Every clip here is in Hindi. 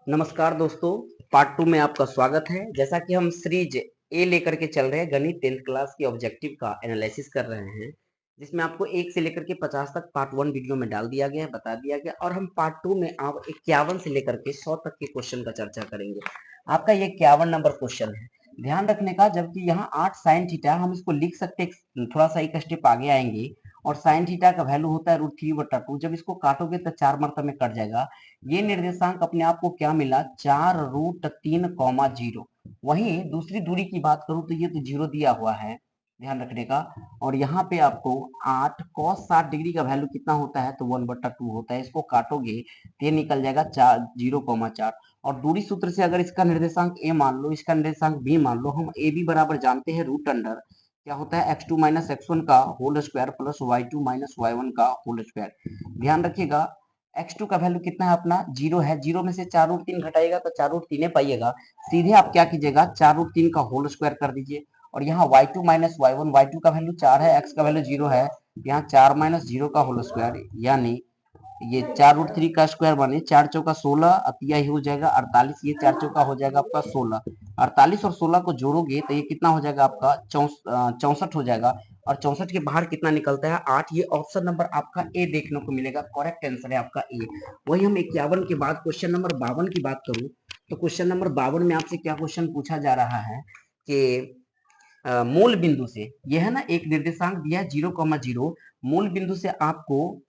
नमस्कार दोस्तों, पार्ट 2 में आपका स्वागत है। जैसा कि हम सीरीज ए लेकर के चल रहे हैं, गणित 10th क्लास की ऑब्जेक्टिव का एनालिसिस कर रहे हैं, जिसमें आपको 1 से लेकर के 50 तक पार्ट 1 वीडियो में डाल दिया गया है, बता दिया गया, और हम पार्ट 2 में आप 51 से लेकर के 100 तक के क्वेश्चन का चर्चा करेंगे। आपका ये 51 नंबर क्वेश्चन है। ध्यान रखने का, जबकि यहाँ 8 साइन थीटा, हम इसको लिख सकते हैं, थोड़ा सा एक स्टेप आगे आएंगे, और साइन थीटा का वैल्यू होता है √3/2। जब इसको काटोगे तो 4 मरतबे में कट जाएगा। ये निर्देशांक अपने आप को क्या मिला, 4√3,0। वहीं दूसरी दूरी की बात करूं तो ये तो 0 दिया हुआ है, ध्यान रखने का। और यहाँ पे आपको 8 cos 60 डिग्री का वैल्यू कितना होता है, तो 1/2 होता है। इसको काटोगे तो ये निकल जाएगा 0,4। और दूरी सूत्र से अगर इसका निर्देशांक a मान लो, इसका निर्देशांक b मान लो, हम a b बराबर जानते हैं रूट अंडर क्या होता है, x2 माइनस x1 का whole square plus y2 minus y1 का होल स्क्वायर। ध्यान रखिएगा, x2 का वैल्यू कितना है अपना, 0 है। 0 में से 4√3 घटाइएगा तो 4√3 पाइएगा। सीधे आप क्या कीजिएगा, 4√3 का होल स्क्वायर कर दीजिए। और यहाँ y2 माइनस y1, y2 का वैल्यू 4 है, x का वैल्यू 0 है, यहाँ 4 माइनस 0 का होल स्क्वायर, यानी ये 4√3 का स्क्वायर बने 4 चौका 16, अतिया ही हो जाएगा 48। ये 4 चौका हो जाएगा आपका 16। 48 और 16 को जोड़ोगे तो ये कितना हो जाएगा आपका 64 हो जाएगा। और 64 के बाहर कितना निकलता है, 8। ये ऑप्शन नंबर आपका ए देखने को मिलेगा, करेक्ट आंसर है आपका ए। वही हम 51 के बाद क्वेश्चन नंबर 52 की बात करूं तो क्वेश्चन नंबर 52 में आपसे क्या क्वेश्चन पूछा जा रहा है कि मूल बिंदु से, ये है ना, एक निर्देशांक दिया है 0,0, मूल बिंदु से आपको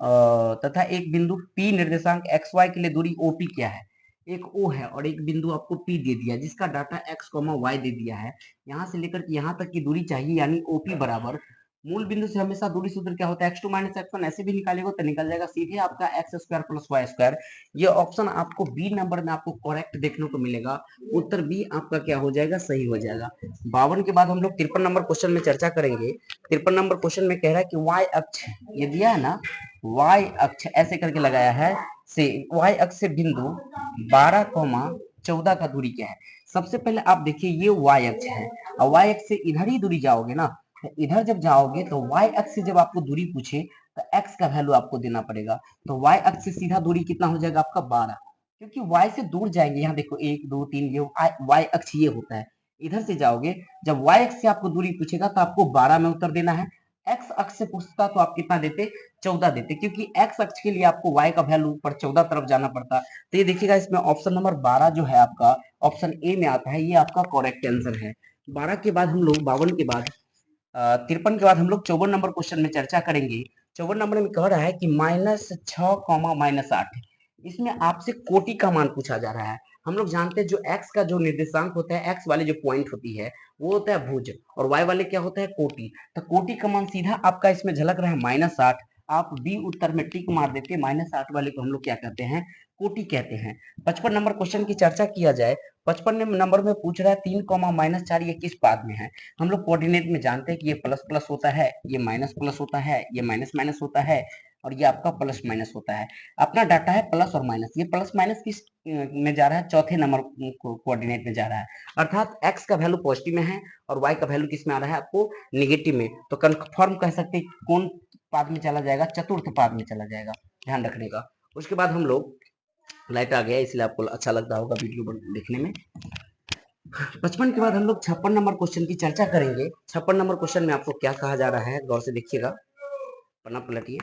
तथा एक बिंदु P निर्देशांक एक्स वाई के लिए दूरी OP क्या है, एक O है और एक बिंदु आपको P दे दिया, जिसका डाटा x, y दे दिया है। यहाँ से लेकर के यहाँ तक की दूरी चाहिए, यानी OP बराबर मूल बिंदु से हमेशा दूरी सूत्र क्या होता है, x2 माइनस x1। ऐसे भी निकालेगा तो निकल जाएगा सीधे आपका x square plus Y square. ये ऑप्शन आपको बी नंबर में आपको करेक्ट देखने को मिलेगा। उत्तर बी आपका क्या हो जाएगा, सही हो जाएगा। 52 के बाद हम लोग 53 नंबर क्वेश्चन में चर्चा करेंगे। 53 नंबर क्वेश्चन में कह रहा है कि y अक्ष, ये दिया है ना, y अक्ष ऐसे करके लगाया है से y अक्ष से बिंदु 12,14 का दूरी क्या है। सबसे पहले आप देखिए, ये y अक्ष है और y अक्ष से इधर ही दूरी जाओगे ना, तो इधर जब जाओगे तो y अक्ष से जब आपको दूरी पूछे तो x का वैल्यू आपको देना पड़ेगा। तो y अक्ष से सीधा दूरी कितना हो जाएगा आपका 12, क्योंकि y से दूर जाएंगे। यहाँ देखो 1 2 3, ये y अक्ष ये होता है। इधर से जाओगे, जब y अक्ष से आपको दूरी पूछेगा तो आपको 12 में उत्तर देना है। x अक्ष से पूछता तो आप कितना देते, 14 देते, क्योंकि x अक्ष के लिए आपको y का वैल्यू ऊपर 14 तरफ जाना पड़ता। तो ये देखिएगा, इसमें ऑप्शन नंबर 12 जो है आपका ऑप्शन ए में आता है, ये आपका करेक्ट आंसर है। 12 के बाद हम लोग 52 के बाद 53 के बाद हम लोग 54 नंबर क्वेश्चन में चर्चा करेंगे। 54 नंबर में कह रहा है कि -6, -8, इसमें आपसे कोटि का मान पूछा जा रहा है। हम लोग जानते हैं जो x का जो निर्देशांक होता है, x वाले जो पॉइंट होती है वो होता है भुज, और y वाले क्या होता है, कोटि। तो कोटि का मान सीधा आपका इसमें झलक रहा है -8। आप बी उत्तर में टिक मार देते, -8 वाले को हम लोग क्या कहते हैं, कोटि कहते हैं। 55 नंबर क्वेश्चन की चर्चा किया जाए। 55 नंबर में पूछ रहा है 3, -4 ये किस पाद में है। हम लोग कोऑर्डिनेट में जानते हैं कि ये प्लस प्लस होता है, ये माइनस प्लस होता है, ये माइनस माइनस होता है, और ये आपका प्लस माइनस होता है। अपना डाटा है प्लस और माइनस। ये प्लस माइनस किस में जा रहा है, चौथे नंबर कोऑर्डिनेट में जा रहा है, अर्थात x का वैल्यू पॉजिटिव में है और y का वैल्यू किस में आ रहा है, आपको निगेटिव में। तो कंफर्म कह सकते हैं कौन पाद में चला जाएगा, चतुर्थ पाद में चला जाएगा, ध्यान रखने का। उसके बाद हम लोग, लाइट आ गया इसलिए आपको अच्छा लगता होगा वीडियो देखने में। 55 के बाद हम लोग 56 नंबर क्वेश्चन की चर्चा करेंगे। 56 नंबर क्वेश्चन में आपको क्या कहा जा रहा है, गौर से देखिएगा, पन्ना पलटिए,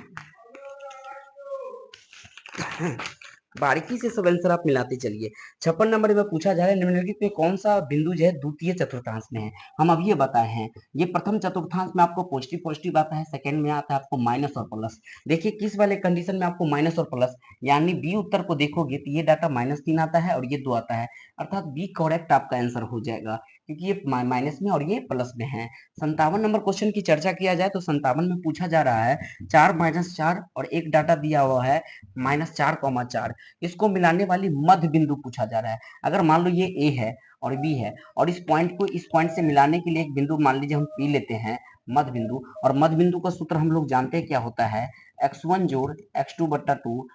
बारीकी से सब आंसर आप मिलाते चलिए। 56 नंबर में पूछा जा रहा है निम्नलिखित में कौन सा बिंदु जो है द्वितीय चतुर्थांश में है। हम अब ये बताए हैं, ये प्रथम चतुर्थांश में आपको पॉजिटिव पॉजिटिव आता है, सेकंड में आता है आपको माइनस और प्लस। देखिए किस वाले कंडीशन में आपको माइनस और प्लस, यानी बी उत्तर को देखोगे तो ये डाटा -3 आता है और ये 2 आता है, अर्थात बी करेक्ट आपका आंसर हो जाएगा, क्योंकि ये माइनस में और ये प्लस में है। 57 नंबर क्वेश्चन की चर्चा किया जाए तो 57 में पूछा जा रहा है 4, -4 और एक डाटा दिया हुआ है -4,4। इसको मिलाने वाली मध्य बिंदु पूछा जा रहा है। अगर मान लो ये ए है और बी है, और इस पॉइंट को इस पॉइंट से मिलाने के लिए एक बिंदु मान लीजिए हम पी लेते हैं, मध्य बिंदु। और मध्य बिंदु का सूत्र हम लोग जानते हैं क्या होता है, x1 जोड़ x2/2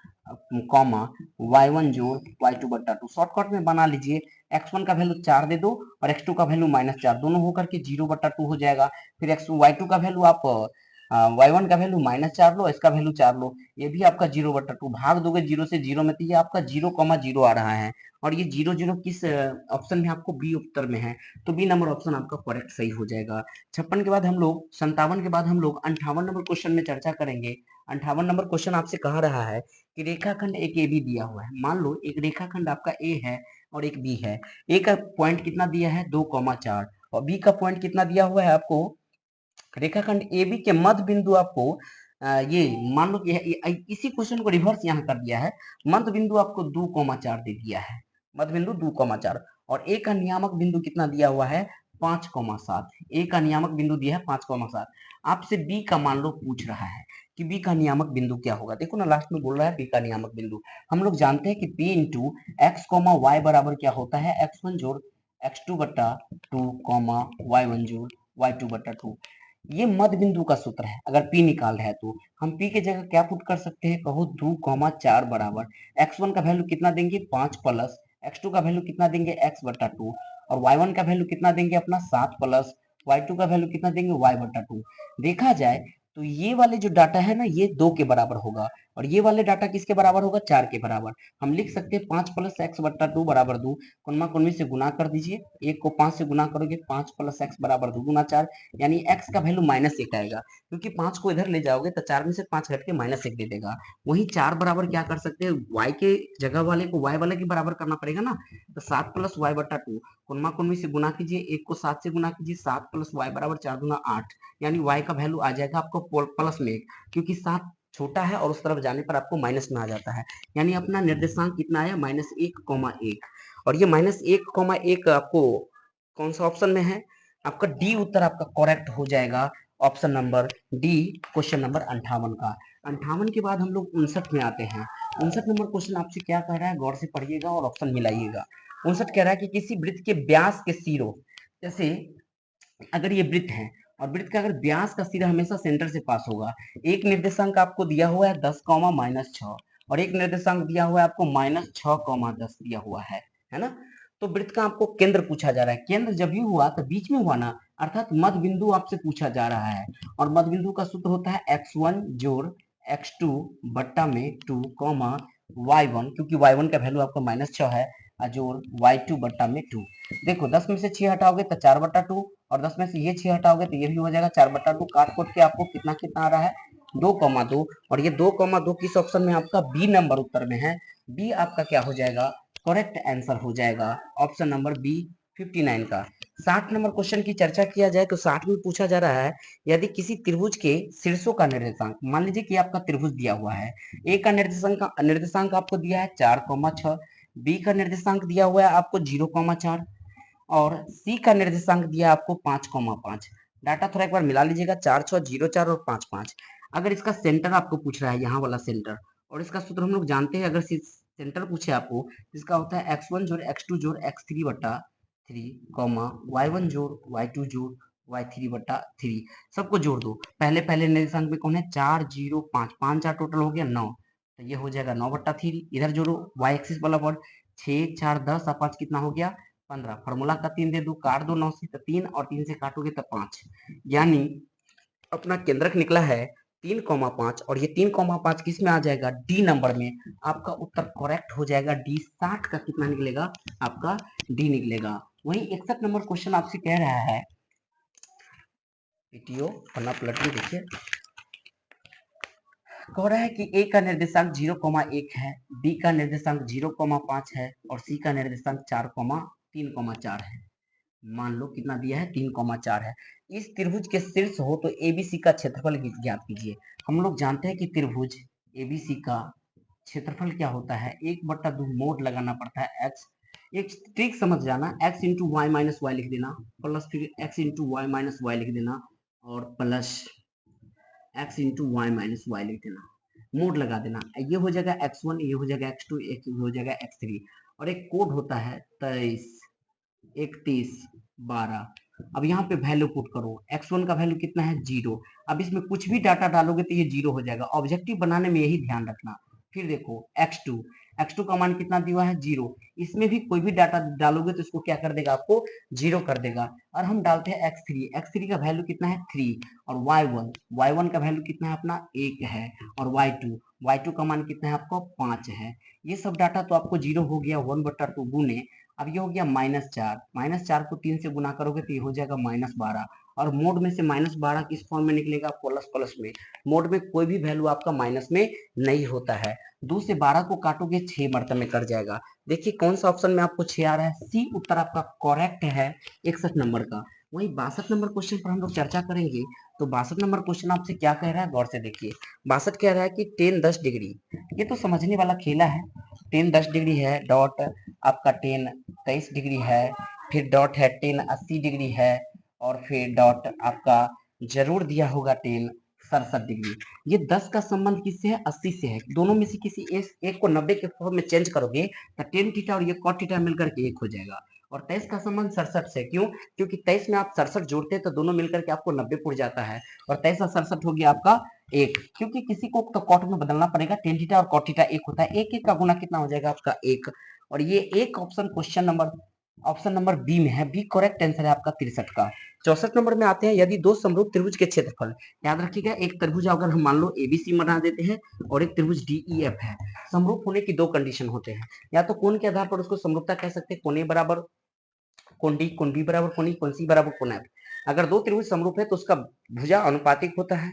कॉमा y1 जोड़ y2/2। शॉर्टकट में बना लीजिए, x1 का वैल्यू 4 दे दो और x2 का वैल्यू -4, दोनों होकर के 0/2 हो जाएगा। फिर y2 का वैल्यू आप y1 का वैल्यू -4 लो, इसका वैल्यू 4 लो, ये भी आपका 0/2 भाग दोगे 0 से 0 में तो ये आपका 0,0 आ रहा है और ये 0 0 किस ऑप्शन में आपको बी उत्तर में है, तो बी नंबर ऑप्शन आपका करेक्ट सही हो जाएगा। 56 के बाद हम लोग 57 के बाद हम लोग 58 नंबर क्वेश्चन में चर्चा करेंगे। 58 नंबर क्वेश्चन आपसे कहा रहा है कि रेखाखंड एक ए बी दिया हुआ है। मान लो एक रेखाखंड आपका ए है और एक बी है। ए का पॉइंट कितना दिया है 2,4 और बी का पॉइंट कितना दिया हुआ है आपको। रेखाखंड ए बी के मध्य बिंदु आपको ये मान लो कि इसी क्वेश्चन को रिवर्स यहाँ कर दिया है। मध्य बिंदु आपको 2,4 दे दिया है, मध्य बिंदु 2,4 और ए का नियामक बिंदु कितना दिया हुआ है 5,7। ए का नियामक बिंदु दिया है 5,7। आपसे बी का मान लो पूछ रहा है कि बी का नियामक बिंदु क्या होगा। देखो ना लास्ट में बोल रहा है बी का नियामक बिंदु। हम लोग जानते हैं कि P into X comma Y बराबर क्या होता है x1 जोड़ x2 बट्टा 2 कॉमा y1 जोड़ y2 बट्टा 2। ये मध्य बिंदु का सूत्र है। अगर P निकाल रहे हैं तो हम P के जगह क्या पुट कर सकते हैं, कहो 2,4 बराबर x1 का वैल्यू कितना देंगे 5 प्लस x2 का वैल्यू कितना देंगे x/2 और y1 का वैल्यू कितना देंगे अपना 7 प्लस y2 का वैल्यू कितना देंगे y/2। देखा जाए तो ये वाले जो डाटा है ना ये 2 के बराबर होगा और ये वाले डाटा किसके बराबर होगा 4 के बराबर। हम लिख सकते हैं 5 प्लस x/2 बराबर 2, कुनमा कुनमी से गुना कर दीजिए, 1 को 5 से गुना करोगे 5 प्लस x बराबर 2 गुना 4 यानी x का वैल्यू -1 आएगा क्योंकि 5 को इधर ले जाओगे तो 4 में से 5 घट के -1 दे देगा। वहीं 4 बराबर क्या कर सकते हैं y के जगह वाले को y वाले के बराबर करना पड़ेगा ना, तो 7 प्लस y/2 कुनमा कुनमी से गुना कीजिए, 1 को 7 से गुना कीजिए, 7 प्लस y बराबर 4 दूना 8 यानी y का वैल्यू आ जाएगा आपको प्लस में 1 क्योंकि 7 छोटा है और उस तरफ जाने पर आपको माइनस में आ जाता है। यानी अपना निर्देशांक कितना आया -1,1 और ये -1,1 आपको कौन सा ऑप्शन में है, आपका डी उत्तर आपका करेक्ट हो जाएगा। Option number D question number 58 का। 58 के बाद हम लोग 59 में आते हैं। 59 नंबर क्वेश्चन आपसे क्या कह रहा है गौर से पढ़िएगा और ऑप्शन मिलाइएगा। 59 कह रहा है कि किसी वृत्त के व्यास के सिरों, जैसे अगर ये वृत्त है और वृत्त का अगर व्यास का सिरा हमेशा सेंटर से पास होगा, एक निर्देशांक आपको दिया हुआ है 10, -6 और एक निर्देशांक दिया हुआ है आपको -6, 10 दिया हुआ है ना। तो वृत्त का आपको केंद्र पूछा जा रहा है। केंद्र जब भी हुआ तो बीच में हुआ ना, अर्थात मध्य बिंदु आपसे पूछा जा रहा है और मध्य बिंदु का सूत्र होता है x1 जोड़ x2 बट्टा में 2 y1 क्योंकि y1 का वैल्यू आपका -6 है जोड़ y2 बट्टा में 2। देखो 10 में से 6 हटाओगे तो 4/2 और 10 में से ये 6 हटाओगे तो ये भी हो जाएगा 4/2। काट कोट के आपको कितना कितना आ रहा है 2,2 और ये 2,2 किस ऑप्शन में आपका बी नंबर उत्तर में है। बी आपका क्या हो जाएगा करेक्ट आंसर हो जाएगा ऑप्शन नंबर बी 59 का। 60 नंबर क्वेश्चन की चर्चा किया जाए तो 60 में पूछा जा रहा है यदि किसी त्रिभुज के शीर्षों का निर्देशांक, मान लीजिए कि आपका त्रिभुज दिया हुआ है, ए का निर्देशांक आपको दिया है 4,6, बी का निर्देशांक दिया हुआ है आपको 0,4 और सी का निर्देशांक दिया आपको 5,5। डाटा थोड़ा एक बार मिला लीजिएगा 4 6 0 4 और 5 5। अगर इसका सेंटर आपको पूछ रहा है यहाँ वाला सेंटर और इसका सूत्र हम लोग जानते हैं, अगर सेंटर पूछे आपको इसका होता है x1 जोड़ x2 जोड़ x3 बट्टा 3 y1 जोड़ y2 जोड़ y3 बट्टा 3 सबको जोड़ दो। पहले पहले निर्देशांक में कौन है 4 0 5 5 4 टोटल हो गया 9 तो ये हो जाएगा 9/3। इधर जोड़ो y एक्सिस वाला वर्ड 6 4 10 और 5 कितना हो गया 15। फॉर्मूला का 3 दे दो, काट दो 9 से तो 3 और 3 से काटोगे तो 5 यानी अपना केंद्रक निकला है 3,5 और ये 3,5 किस में आ जाएगा डी नंबर में। आपका उत्तर करेक्ट हो जाएगा डी। 60 का कितना निकलेगा आपका डी निकलेगा। वही 61 नंबर क्वेश्चन आपसे कह रहा है पीटीओ पन्ना पलट के देखिए, कह रहा है कि ए का निर्देशांक 0,1 है, बी का निर्देशांक 0,5 है और सी का निर्देशांक 3,4 है। मान लो कितना दिया है 3,4 है। इस त्रिभुज के शीर्ष हो तो एबीसी का क्षेत्रफल ज्ञात कीजिए। हम लोग जानते हैं कि त्रिभुज एबीसी का क्षेत्रफल क्या होता है 1/2 मोड लगाना पड़ता है x। एक ट्रिक समझ जाना, x into Y minus Y लिख देना प्लस फिर x into Y minus Y लिख देना और plus x into Y minus Y लिख देना, मोड लगा देना। ये हो जाएगा x1, ये हो जाएगा x2, एक हो जाएगा x3 और एक कोड होता है 23 31 12। अब यहाँ पे वैल्यू पुट करो, x1 का वैल्यू कितना है 0। अब इसमें कुछ भी डाटा डालोगे तो ये 0 हो जाएगा। ऑब्जेक्टिव बनाने में यही ध्यान रखना। फिर देखो x2, x2 का मान कितना दिया हुआ है 0। इसमें भी कोई भी डाटा डालोगे तो इसको क्या कर देगा, आपको 0 कर देगा। और हम डालते हैं x3 का वैल्यू कितना है 3, और y1 का वैल्यू कितना है अपना 1 है, और y2 का मान कितना है आपको 5 है। ये सब डाटा तो आपको 0 हो गया 1/2 गुने। अब ये हो गया -4 को 3 से गुना करोगे तो ये हो जाएगा -12, और मोड में से -12 किस फॉर्म में निकलेगा, प्लस में। मोड में कोई भी वैल्यू आपका माइनस में नहीं होता है। 2 से 12 को काटोगे 6 मरतबे में कट जाएगा। देखिए कौन सा ऑप्शन में आपको 6 आ रहा है, सी उत्तर आपका करेक्ट है 61 नंबर का। वही 62 नंबर क्वेश्चन पर हम लोग चर्चा करेंगे। तो 62 नंबर क्वेश्चन आपसे क्या कह रहा है, गौर से देखिए। 62 कह रहा है कि 10 10 डिग्री, ये तो समझने वाला खेला है। 10 10 डिग्री है, डॉट आपका 10 23 डिग्री है, फिर डॉट है 10 80 डिग्री है, और फिर डॉट आपका जरूर दिया होगा 10 67 डिग्री। ये 10 का संबंध किससे है, 80 से है। दोनों में से किसी एक को 90 के फॉर्म में चेंज करोगे तो टेन थीटा और ये कॉट थीटा मिलकर के 1 हो जाएगा। और 23 का संबंध 67 से, क्यों, क्योंकि 23 में आप 67 जोड़ते हैं तो दोनों मिलकर के आपको 90 पुर जाता है, और 23 और 67 हो गया आपका 1। क्योंकि किसी को तो कॉट में बदलना पड़ेगा, टेन थीटा और कॉट थीटा 1 होता है, 1 1 का गुना कितना हो जाएगा आपका 1। और ये एक ऑप्शन नंबर बी में है, बी करेक्ट आंसर है आपका 63 का। 64 नंबर में आते हैं, यदि दो समरूप त्रिभुज के क्षेत्रफल, याद रखिएगा एक त्रिभुज अगर हम मान लो एबीसी बना देते हैं और एक त्रिभुज डीईएफ है, समरूप होने की दो कंडीशन होते हैं। या तो कोण के आधार पर उसको समरूपता कह सकते हैं, कोण ए बराबर कोण डी, कोण बी बराबर कोण ई, कोण सी बराबर कोण एफ। अगर दो त्रिभुज समरूप है तो उसका भुजा अनुपातिक होता है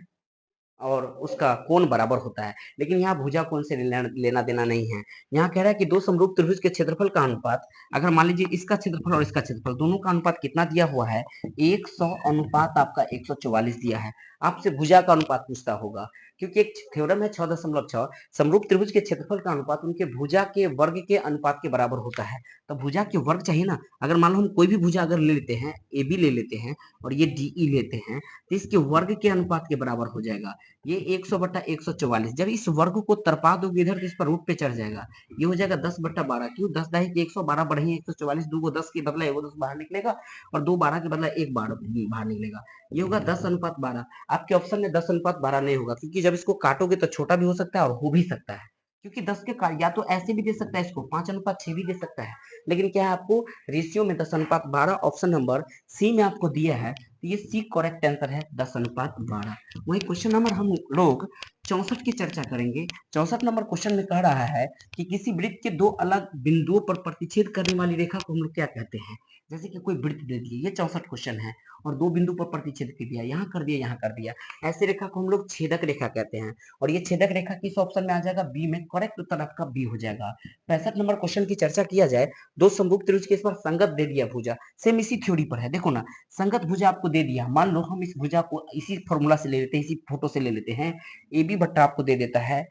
और उसका कोण बराबर होता है। लेकिन यहाँ भुजा कोण से लेना देना नहीं है। यहाँ कह रहा है कि दो समरूप त्रिभुज के क्षेत्रफल का अनुपात, अगर मान लीजिए इसका क्षेत्रफल और इसका क्षेत्रफल दोनों का अनुपात कितना दिया हुआ है, 100 अनुपात आपका 144 दिया है। आपसे भुजा का अनुपात पूछता होगा, क्योंकि एक थ्योरम है 6.6 समरूप त्रिभुज के क्षेत्रफल का अनुपात उनके भुजा के वर्ग के अनुपात के बराबर होता है। तो भुजा के वर्ग चाहिए ना। अगर मान लो हम कोई भी भुजा अगर ले लेते हैं, ए बी ले लेते हैं और ये डी लेते हैं, तो इसके वर्ग के अनुपात के बराबर हो जाएगा। ये 100/144। जब इस वर्ग को तरपा दोगे इधर तो इस पर रूट पे चढ़ जाएगा, ये हो जाएगा 10/12। क्यों, 10 दाही के 112 बढ़ी 144, 2 को 10 के बदला वो 10 बाहर निकलेगा, और 2 12 के बदला 1 बाहर निकलेगा। ये होगा 10:12। आपके ऑप्शन में 10:12 नहीं होगा, क्योंकि जब इसको काटोगे तो छोटा भी हो सकता है और हो भी सकता है। क्योंकि 10 के या तो ऐसे भी दे सकता है, इसको 5:6 भी दे सकता है। लेकिन क्या है, आपको रेशियो में 10:12 ऑप्शन नंबर सी में आपको दिया है, तो ये सी करेक्ट आंसर है 10:12। वही क्वेश्चन नंबर हम लोग 64 की चर्चा करेंगे। 64 नंबर क्वेश्चन में कह रहा है कि किसी वृत्त के दो अलग बिंदुओं पर प्रतिच्छेद करने वाली रेखा को हम लोग क्या कहते हैं। जैसे कि कोई वृत्त दे दिए, ये 64 क्वेश्चन है, और दो बिंदु पर प्रतिच्छेद कर दिया, यहाँ कर दिया यहाँ कर दिया, ऐसे रेखा को हम लोग छेदक रेखा कहते हैं। और ये छेदक रेखा किस ऑप्शन में आ जाएगा, बी में। करेक्ट उत्तर आपका बी हो जाएगा। 65 नंबर क्वेश्चन की चर्चा किया जाए, दो समरूप त्रिभुज के इस पर संगत दे दिया भुजा, सेम इसी थ्योरी पर है। देखो ना, संगत भुजा आपको दे दिया, मान लो हम इस भुजा को इसी फॉर्मूला से ले लेते हैं, इसी फोटो से ले लेते हैं। ए बी बट्टा आपको दे देता है,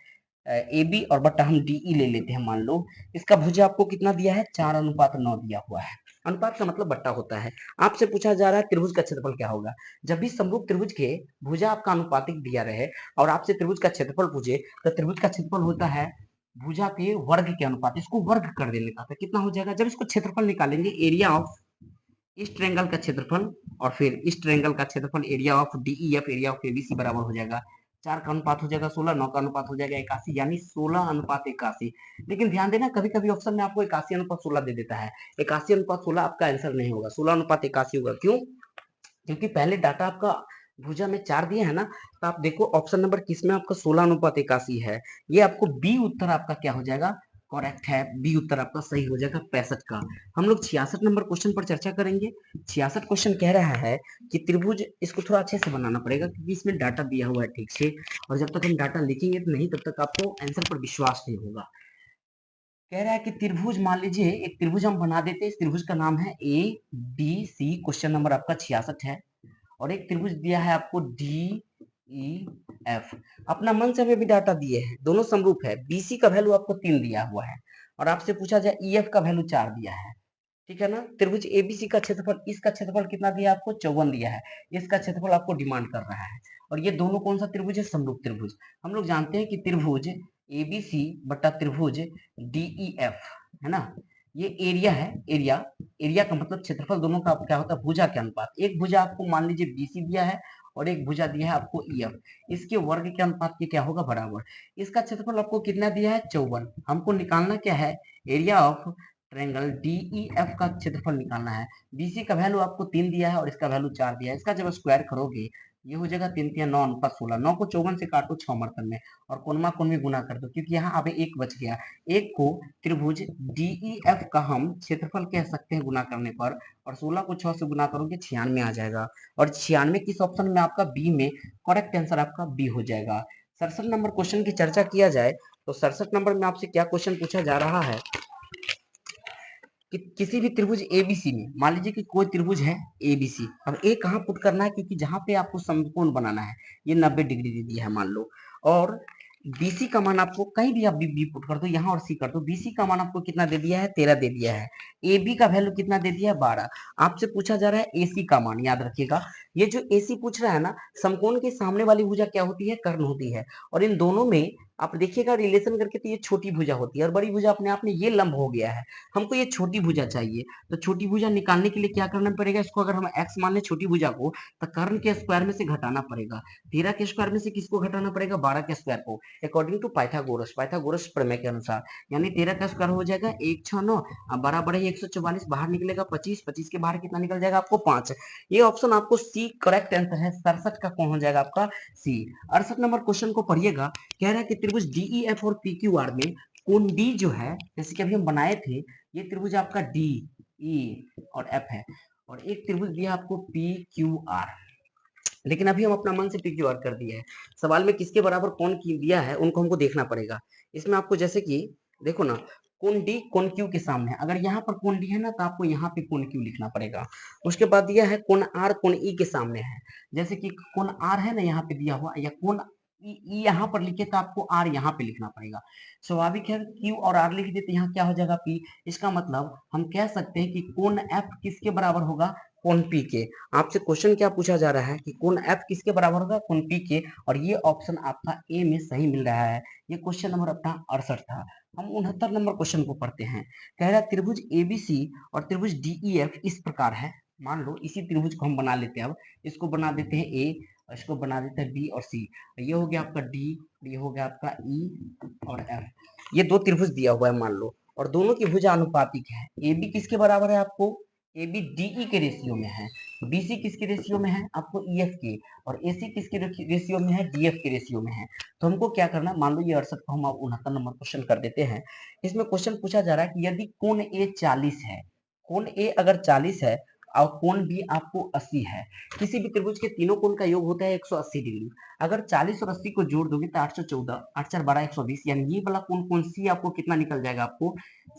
ए बी और बट्टा हम डी ले लेते हैं। मान लो इसका भुजा आपको कितना दिया है, 4:9 दिया हुआ है। अनुपात का मतलब बट्टा होता है। आपसे पूछा जा रहा है त्रिभुज का क्षेत्रफल क्या होगा। जब भी समरूप त्रिभुज के भुजा आपका अनुपातिक दिया रहे और आपसे त्रिभुज का क्षेत्रफल पूछे, तो त्रिभुज का क्षेत्रफल होता है भुजा के वर्ग के अनुपात। इसको वर्ग कर देने का, तो कितना हो जाएगा, जब इसको क्षेत्रफल निकालेंगे, एरिया ऑफ इस ट्रायंगल का क्षेत्रफल और फिर इस ट्रायंगल का क्षेत्रफल, area of DEF, area of ABC बराबर हो जाएगा 4 का अनुपात हो जाएगा 16, 9 का अनुपात हो जाएगा 81, यानी 16:81। लेकिन ध्यान देना, कभी कभी ऑप्शन में आपको 81:16 दे देता है। 81:16 आपका आंसर नहीं होगा, 16:81 होगा। क्यों, क्योंकि पहले डाटा आपका भुजा में 4 दिए है ना, तो आप देखो ऑप्शन नंबर किस में आपका 16:81 है। ये आपको बी उत्तर आपका क्या हो जाएगा, करेक्ट है। बी उत्तर आपका सही हो जाएगा 65 का। हम लोग 66 नंबर क्वेश्चन पर चर्चा करेंगे। 66 क्वेश्चन कह रहा है कि त्रिभुज, इसको थोड़ा अच्छे से बनाना पड़ेगा क्योंकि इसमें डाटा दिया हुआ है ठीक से, और जब तक हम डाटा लिखेंगे तो नहीं, तब तक आपको आंसर पर विश्वास नहीं होगा। कह रहा है कि त्रिभुज, मान लीजिए एक त्रिभुज हम बना देते हैं, इस त्रिभुज का नाम है A B C, question number आपका 66 है। और एक त्रिभुज दिया है आपको डी ई एफ, अपना मन से हमें भी डाटा दिए हैं, दोनों समरूप है। बीसी का वैल्यू आपको 3 दिया हुआ है, और आपसे पूछा जाए ईएफ का वैल्यू 4 दिया है, ठीक है ना। त्रिभुज एबीसी का क्षेत्रफल, इसका क्षेत्रफल कितना दिया आपको, 54 दिया है। इसका क्षेत्रफल आपको डिमांड कर रहा है, और ये दोनों कौन सा त्रिभुज है, समरूप त्रिभुज। हम लोग जानते हैं कि त्रिभुज एबीसी बटा त्रिभुज डीईएफ है ना, ये एरिया है। एरिया का मतलब क्षेत्रफल, दोनों का क्या होता है, भुजा के अनुपात। एक भुजा आपको मान लीजिए बीसी दिया है और एक भुजा दिया है आपको EF, इसके वर्ग के अनुपात के क्या होगा, बराबर। इसका क्षेत्रफल आपको कितना दिया है, 54। हमको निकालना क्या है, एरिया ऑफ ट्रायंगल DEF का क्षेत्रफल निकालना है। BC का वैल्यू आपको 3 दिया है और इसका वैल्यू 4 दिया है। इसका जब स्क्वायर करोगे ये हो जाएगा 3 3 9 अनुपात 16। 9 को 54 से काटो 6 मर्तन में और कोनमा कोण में गुना कर दो, क्योंकि यहाँ अब एक बच गया। एक को त्रिभुज DEF का हम क्षेत्रफल कह सकते हैं गुना करने पर, और 16 को 6 से गुना करोगे 96 आ जाएगा। और 96 किस ऑप्शन में, आपका बी में। करेक्ट आंसर आपका बी हो जाएगा। 67 नंबर क्वेश्चन की चर्चा किया जाए तो 67 नंबर में आपसे क्या क्वेश्चन पूछा जा रहा है कि किसी भी त्रिभुज ABC में, मान लीजिए कि कोई त्रिभुज है ABC। अब ए कहाँ पुट करना है, क्योंकि जहां पे आपको समकोण बनाना है, ये 90 डिग्री दे दिया है मान लो, और BC का मान आपको कहीं भी आप बी पुट कर दो, यहाँ और सी कर दो। BC का मान आपको कितना दे दिया है, 13 दे दिया है। AB का वैल्यू कितना दे दिया है, 12। आपसे पूछा जा रहा है AC का मान, याद रखिएगा ये जो AC पूछ रहा है ना, समकोण के सामने वाली भुजा क्या होती है, कर्ण होती है। और इन दोनों में आप देखिएगा रिलेशन करके तो ये छोटी भुजा होती है और बड़ी भुजा अपने आप में ये लंब हो गया है। हमको ये छोटी भुजा चाहिए, तो छोटी भुजा निकालने के लिए क्या करना पड़ेगा, इसको अगर हम x मान ले छोटी भुजा को, तो कर्ण के स्क्वायर में से घटाना पड़ेगा। 13 के स्क्वायर में से किसको घटाना पड़ेगा, 12 के स्क्वायर को, अकॉर्डिंग टू पाइथागोरस प्रमेय के अनुसार। यानी 13 का स्क्वायर हो जाएगा 169, अब 12 बड़े 144, बाहर निकलेगा 25, 25 के बाहर कितना निकल जाएगा आपको 5। ये ऑप्शन आपको सी करेक्ट आंसर है। 67 का कौन हो जाएगा आपका, सी। 68 नंबर क्वेश्चन को पढ़िएगा। कह रहा है कि त्रिभुज DEF और PQR में कोण D जो है, जैसे कि अभी हम बनाए थे, ये त्रिभुज आपका DE और F है, और एक त्रिभुज दिया आपको PQR, लेकिन अभी हम अपना मन से PQR कर दिया है। सवाल में किसके बराबर कोण दिया है उनको हमको देखना पड़ेगा। इसमें आपको जैसे कि देखो ना, कोण D कोण Q के सामने है, अगर यहाँ पर कोण D है ना तो आपको यहाँ पे कोण Q लिखना पड़ेगा। उसके बाद दिया है कोण R कोण E के सामने है, जैसे कि कोण R है ना यहाँ पे दिया हुआ, या कोण E यहाँ पर लिखे तो आपको R यहाँ पे लिखना पड़ेगा। स्वाभाविक है, Q और R लिख देते यहाँ क्या हो जाएगा P। इसका मतलब हम कह सकते हैं कि कोण F किसके बराबर होगा, कोण P के। आपसे क्वेश्चन क्या पूछा जा रहा है कि कोण F किसके बराबर होगा, कोण P के, और ये ऑप्शन आपका ए में सही मिल रहा है। ये क्वेश्चन नंबर अपना 68 था। हम 69 नंबर क्वेश्चन को पढ़ते हैं। कह रहा है त्रिभुज ABC और त्रिभुज DEF इस प्रकार है। मान लो इसी त्रिभुज को हम बना लेते हैं, अब इसको बना देते हैं A, इसको बना देते हैं B और C। ये हो गया आपका D, ये हो गया आपका E और F। ये दो त्रिभुज दिया हुआ है मान लो, और दोनों की भुजा अनुपातिक है। AB किसके बराबर है आपको, AB DE के रेशियो में है। BC किसके रेशियो में है, आपको EF के, और AC किसके रेशियो में है, DF के रेशियो में है। तो हमको क्या करना, मान लो ये 68 को हम 69 नंबर क्वेश्चन कर देते हैं। इसमें क्वेश्चन पूछा जा रहा है कि यदि कोण A 40 है, कोण A अगर 40 है और कोण B आपको 80 है, किसी भी त्रिभुज के तीनों कोण का योग होता है 180 डिग्री। अगर 40 और 80 को जोड़ दोगे तो 814, 8 4 12 120, यानी ये वाला कोण C आपको कितना निकल जाएगा, आपको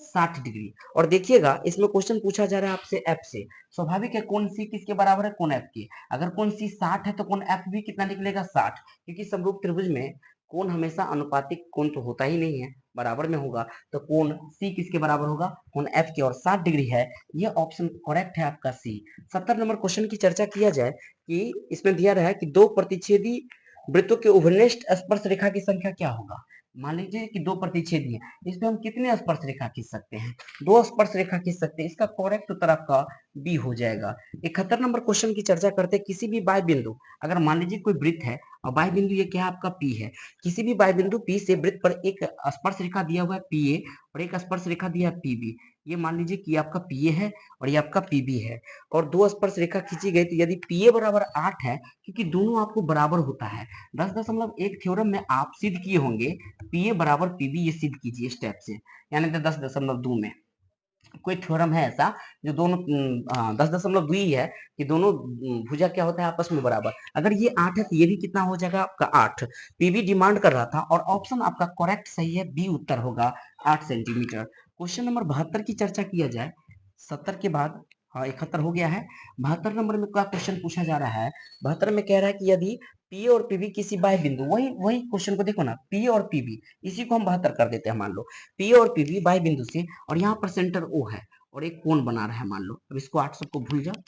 60 डिग्री। और देखिएगा इसमें क्वेश्चन पूछा जा रहा है आपसे F से। स्वाभाविक है कोण C किसके बराबर है, कोण F के। अगर कोण C 60 है तो कोण F भी कितना निकलेगा, 60, क्योंकि समरूप त्रिभुज में कोण हमेशा अनुपातिक कोण तो होता ही नहीं है, बराबर में होगा। तो कोण C किसके बराबर होगा, कोण F के, और 60 डिग्री है। ये ऑप्शन करेक्ट है आपका C। 70 नंबर क्वेश्चन की चर्चा किया जाए कि इसमें दिया रहा है कि दो प्रतिच्छेदी वृत्तों के उभयनिष्ठ स्पर्श रेखा की संख्या क्या होगा। मान लीजिए कि दो प्रतिच्छेदी है, इसमें हम कितने स्पर्श रेखा खींच सकते हैं, दो स्पर्श रेखा खींच सकते हैं। इसका करेक्ट उत्तर आपका बी हो जाएगा। 71 नंबर क्वेश्चन की चर्चा करते हैं। किसी भी बाह्य बिंदु, अगर मान लीजिए कोई वृत्त है और बाह्य बिंदु ये क्या है आपका P है, किसी भी बाह्य बिंदु P से वृत्त पर एक स्पर्श रेखा दिया हुआ है PA और एक स्पर्श रेखा दिया है PB। ये मान लीजिए कि आपका PA है और ये आपका PB है, और दो स्पर्श रेखा खींची गई। तो यदि PA बराबर 8 है, क्योंकि दोनों आपको बराबर होता है, 10.1 थ्योरम में आप सिद्ध किए होंगे PA बराबर PB, ये सिद्ध कीजिए स्टेप से, यानी 10.2 में कोई थ्योरम है ऐसा जो दोनों 10.2 ही है कि दोनों भुजा क्या होता है आपस में बराबर। अगर ये 8 है तो ये भी कितना हो जाएगा आपका 8। पीबी डिमांड कर रहा था और ऑप्शन आपका करेक्ट सही है, बी उत्तर होगा 8 सेंटीमीटर। क्वेश्चन नंबर 72 की चर्चा किया जाए। 70 के बाद 71 हो गया है। 72 नंबर में क्या क्वेश्चन पूछा जा रहा है, 72 में कह रहा है कि यदि पी और पीबी किसी बाह्य बिंदु, वही क्वेश्चन को देखो ना, पी और पीबी, इसी को हम 72 कर देते हैं। मान लो पी और पीबी बाह्य बिंदु से, और यहाँ पर सेंटर ओ है और एक कोण बना रहा है मान लो। अब इसको 8 सबको भूल जाओ,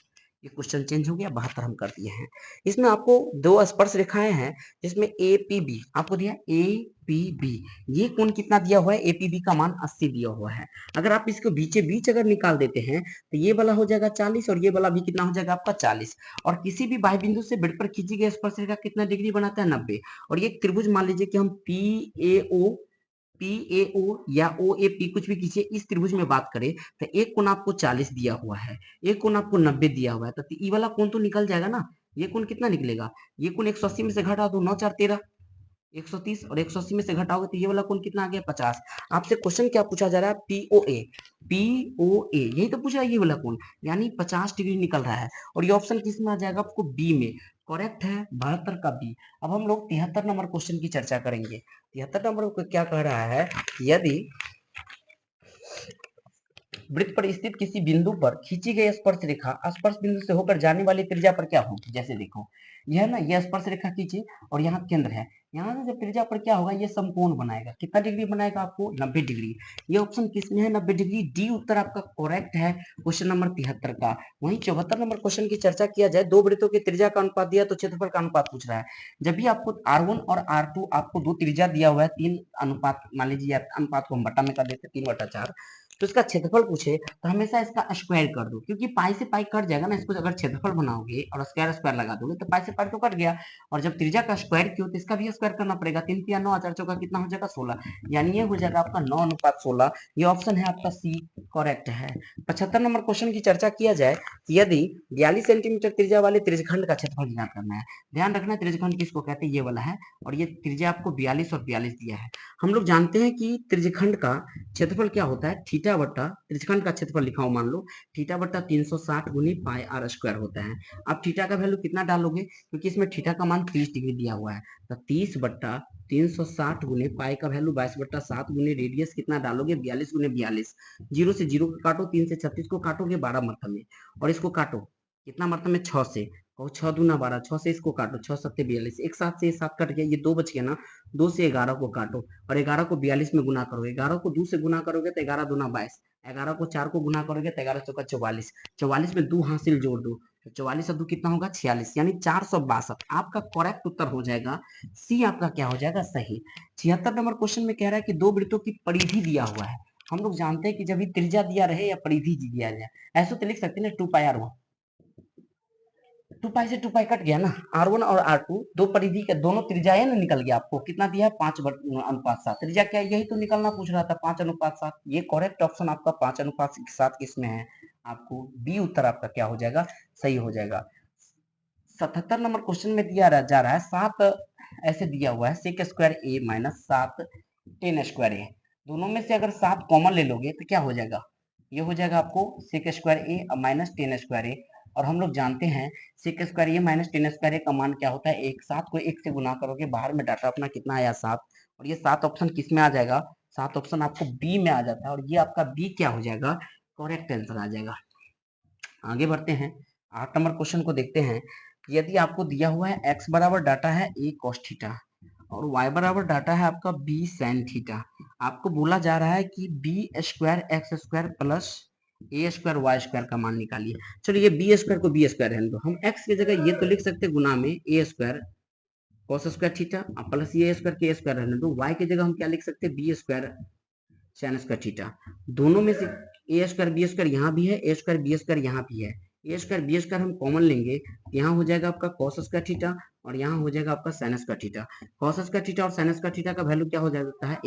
ये क्वेश्चन चेंज हो गया, 72 हम कर दिए हैं। इसमें आपको दो स्पर्श रेखाएं हैं जिसमें APB आपको दिया APB, ये कोण कितना दिया हुआ है, APB का मान 80 दिया हुआ है। अगर आप इसको बीचे बीच अगर निकाल देते हैं तो ये वाला हो जाएगा 40 और ये वाला भी कितना हो जाएगा आपका 40। और किसी भी बाह्य बिंदु से वृत्त पर खींची गई स्पर्श रेखा कितना डिग्री बनाता है, 90। और ये त्रिभुज मान लीजिए कि हम PAO या OAP कुछ भी कीजिए, इस त्रिभुज में बात करें तो एक कोण आपको 40 दिया हुआ है, एक कोण आपको 90 दिया हुआ है, तो ये वाला कोण तो निकल जाएगा ना। ये कोण कितना निकलेगा, ये कोण 180 में से घटा दो, 9 4 13 130 और 180 में से घटाओगे तो ये वाला कोण कितना आ गया 50। आपसे क्वेश्चन क्या पूछा जा रहा है, POA यही तो पूछा है, ये वाला कोण यानी 50 डिग्री निकल रहा है। और ये ऑप्शन किस में आ जाएगा आपको, बी में। करेक्ट है 72 का बी। अब हम लोग 73 नंबर क्वेश्चन की चर्चा करेंगे। 73 नंबर को क्या कह रहा है, यदि वृत्त पर स्थित किसी बिंदु पर खींची गई स्पर्श रेखा स्पर्श बिंदु से होकर जाने वाली त्रिज्या पर क्या होगी। जैसे देखो यह ना, यह स्पर्श रेखा खींची और यहाँ केंद्र है, यहाँ से जब त्रिज्या पर क्या होगा, ये समकोण बनाएगा। कितना डिग्री बनाएगा आपको, 90 डिग्री। ये ऑप्शन किसमें है, 90 डिग्री। डी उत्तर आपका करेक्ट है क्वेश्चन नंबर 73 का। वहीं 74 नंबर क्वेश्चन की चर्चा किया जाए, दो वृत्तों की त्रिज्या का अनुपात दिया तो क्षेत्रफल का अनुपात पूछ रहा है। जब भी आपको R1 और R2 आपको दो त्रिज्या दिया हुआ है, 3 अनुपात मान लीजिए, अनुपात को हम बटा में कर देते 3/4, तो इसका क्षेत्रफल पूछे तो हमेशा इसका स्क्वायर कर दो, क्योंकि पाई से पाई कट जाएगा ना। इसको अगर क्षेत्रफल बनाओगे और स्क्वायर स्क्वायर लगा दोगे तो पाई से पाई तो कट गया, और जब त्रिज्या का स्क्वायर किया तो इसका भी स्क्वायर करना पड़ेगा। 3 3 9 4 चौका कितना हो जाएगा 16, यानी ये हो जाएगा आपका 9:16। ये ऑप्शन है आपका सी करेक्ट है। 75 नंबर क्वेश्चन की चर्चा किया जाए, यदि 42 सेंटीमीटर त्रिज्या वाले त्रिज्यखंड का क्षेत्रफल ज्ञात करना है। ध्यान रखना त्रिज्यखंड किसको कहते हैं, ये वाला है, और ये त्रिज्या आपको 42 और 42 दिया है। हम लोग जानते हैं कि त्रिज्यखंड का क्षेत्रफल क्या होता है, थीटा बट्टा त्रिज्यखंड का क्षेत्रफल लिखा हो, मान लो थीटा बट्टा 360 गुनी पाई आर स्क्वायर होता है। आप थीटा का वैल्यू कितना डालोगे, क्योंकि इसमें थीटा का मान 30 डिग्री दिया हुआ है, तो 30 बट्टा 360 गुने पाई का वैल्यू 22/7 गुने रेडियस कितना डालोगे, 42 गुने 42। 0 से 0 को काटो, 3 से 36 को काटोगे 12 मरतब में, और इसको काटो कितना मरतब में, 6 से। और 6 दूना 12, 6 से इसको काटो, 6 7 42, एक साथ से 7 कट गया, ये 2 बच गया ना। 2 से 11 को काटो और 11 को 42 में गुना करोगे, 11 को 2 से गुना करोगे तो 11 दूना 22, 11 को 4 को गुना करोगे तो 11 चौका 44, 44 में 2 हासिल जोड़ दो तो 44 और 2 कितना होगा 46, यानी 462। आपका करेक्ट उत्तर हो जाएगा सी, आपका क्या हो जाएगा सही। 76 नंबर क्वेश्चन में कह रहा है कि दो वृत्तों की परिधि दिया हुआ है। हम लोग जानते हैं कि जब भी त्रिज्या दिया रहे या परिधि दिया जाए, ऐसे तो लिख सकते हैं ना 2πr1, 2 पाई से 2 पाई कट गया ना। R1 और R2 दो परिधि के दोनों त्रिज्याएं ना, निकल गया। आपको कितना दिया है 5:7, त्रिज्या क्या है? यही तो निकलना पूछ रहा था, 5:7। ये करेक्ट ऑप्शन आपका 5:7 किसमें है, आपको बी उत्तर आपका क्या हो जाएगा, सही हो जाएगा। 77 नंबर क्वेश्चन में दिया जा रहा है 7 ऐसे दिया हुआ है सेक स्क्वायर ए माइनस 7 10 स्क्वायर ए, दोनों में से अगर 7 कॉमन ले लोगे तो क्या हो जाएगा, ये हो जाएगा आपको सेक स्क्वायर ए माइनस 10 स्क्वायर ए। और हम लोग जानते हैं सेक स्क्वायर ए माइनस 10 स्क्वायर ए का मान क्या होता है, एक। 7 को 1 से गुना करोगे, बाहर में डाटा अपना कितना आया 7, और ये 7 ऑप्शन किस में आ जाएगा, 7 ऑप्शन आपको बी में आ जाता है, और ये आपका बी क्या हो जाएगा, करेक्ट आंसर आ जाएगा। आगे बढ़ते हैं, 8 नंबर क्वेश्चन को देखते हैं। यदि आपको दिया हुआ है x बराबर डाटा है a cos थीटा और y बराबर डाटा है आपका b sin थीटा, आपको बोला जा रहा है कि b square X square plus A square Y square का मान निकालिए। चलो ये बी स्क्वायर को बी स्क्वायर रहने दो, हम x की जगह ये तो लिख सकते गुना में A square cos square theta plus ये स्क्वायर के स्क्वायर रहने दो, y की जगह हम क्या लिख सकते B square sin square theta. दोनों में से ए स्क्वायर बी स्क्वायर यहाँ भी है, ए स्क्वायर बी स्क्वायर यहाँ भी है, ए स्क्वायर बी स्क्वायर हम कॉमन लेंगे, यहाँ हो जाएगा आपका cos स्क्वायर थीटा और यहाँ हो जाएगा आपका sin square theta. cos square theta और sin स्क्वायर थीटा का वैल्यू क्या हो जाता है,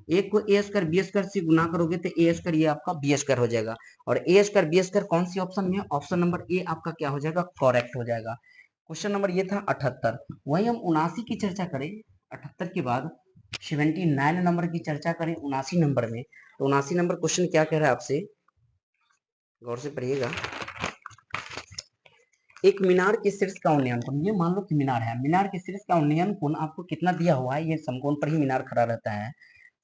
एक को ए स्क्वायर बी स्क्वायर से गुना करोगे तो ए स्क्वायर ये आपका बी स्क्वायर हो जाएगा, और ए स्क्वायर बी स्क्वायर कौन सी ऑप्शन में है, ऑप्शन नंबर ए आपका क्या हो जाएगा, करेक्ट हो जाएगा। क्वेश्चन नंबर ये था 78। वही हम 79 की चर्चा करें, 78 के बाद 79 नंबर की चर्चा करें 79 नंबर में। तो 79 नंबर क्वेश्चन क्या कह रहा है आपसे, गौर से पढ़िएगा। एक मीनार के शीर्ष का उन्नयन कोण, ये मान लो कि मीनार है, मीनार के शीर्ष का उन्नयन कोण आपको कितना दिया हुआ है, ये समकोण पर ही मीनार खड़ा रहता है,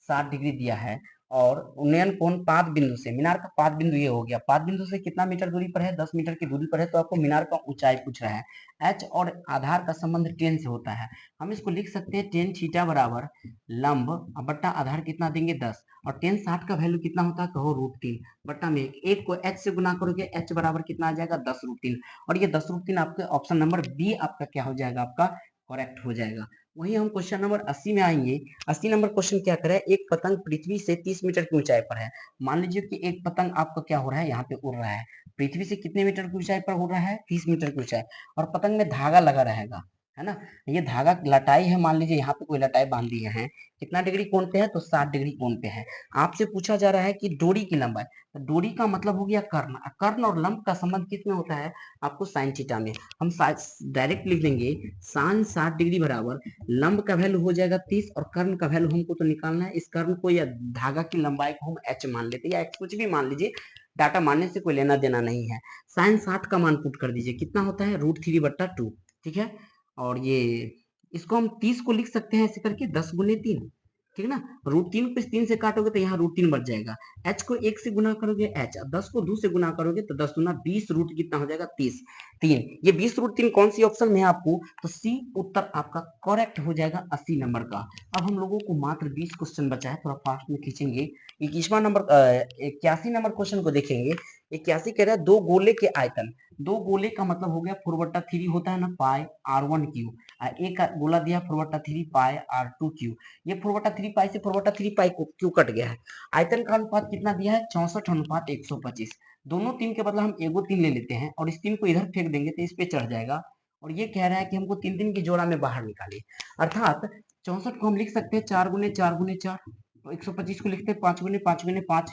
60 डिग्री दिया है। और उन्नयन कोण पाद बिंदु से, मीनार का पाद बिंदु ये हो गया, पाद बिंदु से कितना मीटर दूरी पर है, 10 मीटर की दूरी पर है, तो आपको मीनार का ऊंचाई पूछ रहा है। एच और आधार का संबंध टेन से होता है, हम इसको लिख सकते हैं टेन थीटा बराबर लंब बट्टा आधार कितना देंगे 10, और टेन 60 का वैल्यू कितना होता है, कहो √3 बट्टा में एक को एच से गुना करोगे, एच बराबर कितना आ जाएगा 10√3, और ये 10√3 आपके ऑप्शन नंबर बी आपका क्या हो जाएगा, आपका करेक्ट हो जाएगा। वहीं हम क्वेश्चन नंबर 80 में आएंगे। 80 नंबर क्वेश्चन क्या करे, एक पतंग पृथ्वी से 30 मीटर की ऊंचाई पर है। मान लीजिए कि एक पतंग आपका क्या हो रहा है, यहाँ पे उड़ रहा है, पृथ्वी से कितने मीटर की ऊंचाई पर उड़ रहा है, 30 मीटर की ऊंचाई, और पतंग में धागा लगा रहेगा, है ना। ये धागा लटाई है, मान लीजिए यहाँ पे कोई लटाई बांध दिए हैं, कितना डिग्री कोण पे है, तो 60 डिग्री कोण पे है। आपसे पूछा जा रहा है कि डोरी की लंबाई, तो डोरी का मतलब हो गया कर्ण, कर्ण और लंब का संबंध किसमें होता है, आपको साइन थीटा में। हम डायरेक्ट लिख देंगे साइन 60 डिग्री बराबर लंब का वैल्यू हो जाएगा 30, और कर्ण का वैल्यू हमको तो निकालना है, इस कर्ण को या धागा की लंबाई को हम एच मान लेते हैं, या एक्स कुछ भी मान लीजिए, डाटा मानने से कोई लेना देना नहीं है। साइन 60 का मान पुट कर दीजिए, कितना होता है √3/2, ठीक है। और ये इसको हम 30 को लिख सकते हैं ऐसे करके 10 गुने 3, ठीक है ना। √3 को इस 3 से काटोगे तो यहाँ √3 बच जाएगा, h को 1 से गुना करोगे h, 10 को 2 से गुना करोगे तो 10 दूना 20 रूट कितना हो जाएगा 30, 3, ये 20√3 कौन सी ऑप्शन में है आपको, तो सी उत्तर आपका करेक्ट हो जाएगा 80 नंबर का। अब हम लोगों को मात्र 20 क्वेश्चन बचा है, थोड़ा फास्ट में खींचेंगे। 21वां नंबर 81 नंबर क्वेश्चन को देखेंगे। 81 कह रहा है दो गोले के आयतन, दो गोले का मतलब हो गया 4/3 होता है ना, पाई r1 क्यू, एक गोला दिया 4/3 पाई r2 क्यू, ये 4/3 पाई से 4/3 पाई क्यों कट गया है। आयतन का अनुपात कितना दिया है 64:125, दोनों 3 के बदला हम एगो 3 ले लेते हैं, और इस 3 को इधर फेंक देंगे तो इस पे चढ़ जाएगा, और ये कह रहा है कि हमको 3 की जोड़ा में बाहर निकालिए, अर्थात 64 को हम लिख सकते हैं 4 गुने 4 गुने 4, तो 125 को लिखते हैं 5 गुने 5 गुने 5,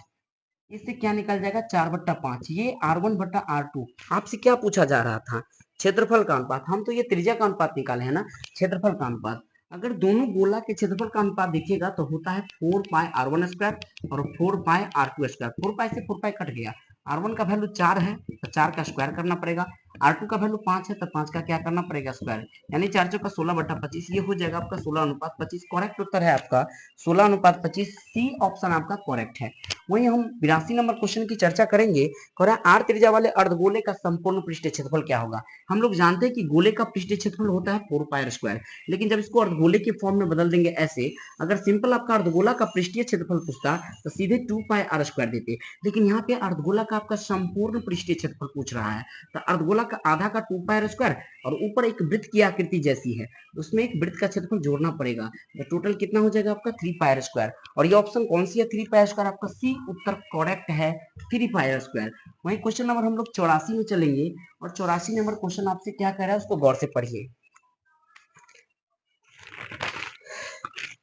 इससे क्या निकल जाएगा 4/5, ये r1/r2। आपसे क्या पूछा जा रहा था, क्षेत्रफल का अनुपात, हम तो ये त्रिज्या का अनुपात निकाले है ना, क्षेत्रफल का अनुपात, अगर दोनों गोला के क्षेत्रफल का अनुपात देखिएगा तो होता है 4πr1² और 4πr2², 4 पाई से 4 पाई कट गया, r1 का वैल्यू 4 है तो 4 का स्क्वायर करना पड़ेगा, r2 का वैल्यू 5 है तो 5 का क्या करना पड़ेगा स्क्वायर, यानी 4 चौका 16/25, ये हो जाएगा आपका 16:25, करेक्ट उत्तर है आपका 16:25, सी ऑप्शन आपका करेक्ट है। वहीं हम 82 नंबर क्वेश्चन की चर्चा करेंगे, आर त्रिज्या वाले अर्धगोले का संपूर्ण पृष्ठीय क्षेत्रफल क्या होगा। हम लोग जानते हैं कि गोले का पृष्ठीय क्षेत्रफल होता है 4πr², लेकिन जब इसको अर्धगोले के फॉर्म में बदल देंगे ऐसे, अगर सिंपल आपका अर्धगोला का पृष्ठीय क्षेत्रफल पूछता तो सीधे 2πr² देते, लेकिन यहाँ पे अर्धगोला का आपका संपूर्ण पृष्ठीय क्षेत्रफल पूछ रहा है, तो अर्धगोला का आधा का 2πr² और ऊपर एक वृत्त की आकृति जैसी है, उसमें एक वृत्त का क्षेत्रफल जोड़ना पड़ेगा, तो टोटल कितना हो जाएगा आपका 3πr², और ये ऑप्शन कौन सी है 3πr², आपका सी उत्तर करेक्ट है 3πr²। वहीं क्वेश्चन नंबर हम लोग 84 में चलेंगे, और 84 नंबर क्वेश्चन आपसे क्या कह रहा है उसको गौर से पढ़िए।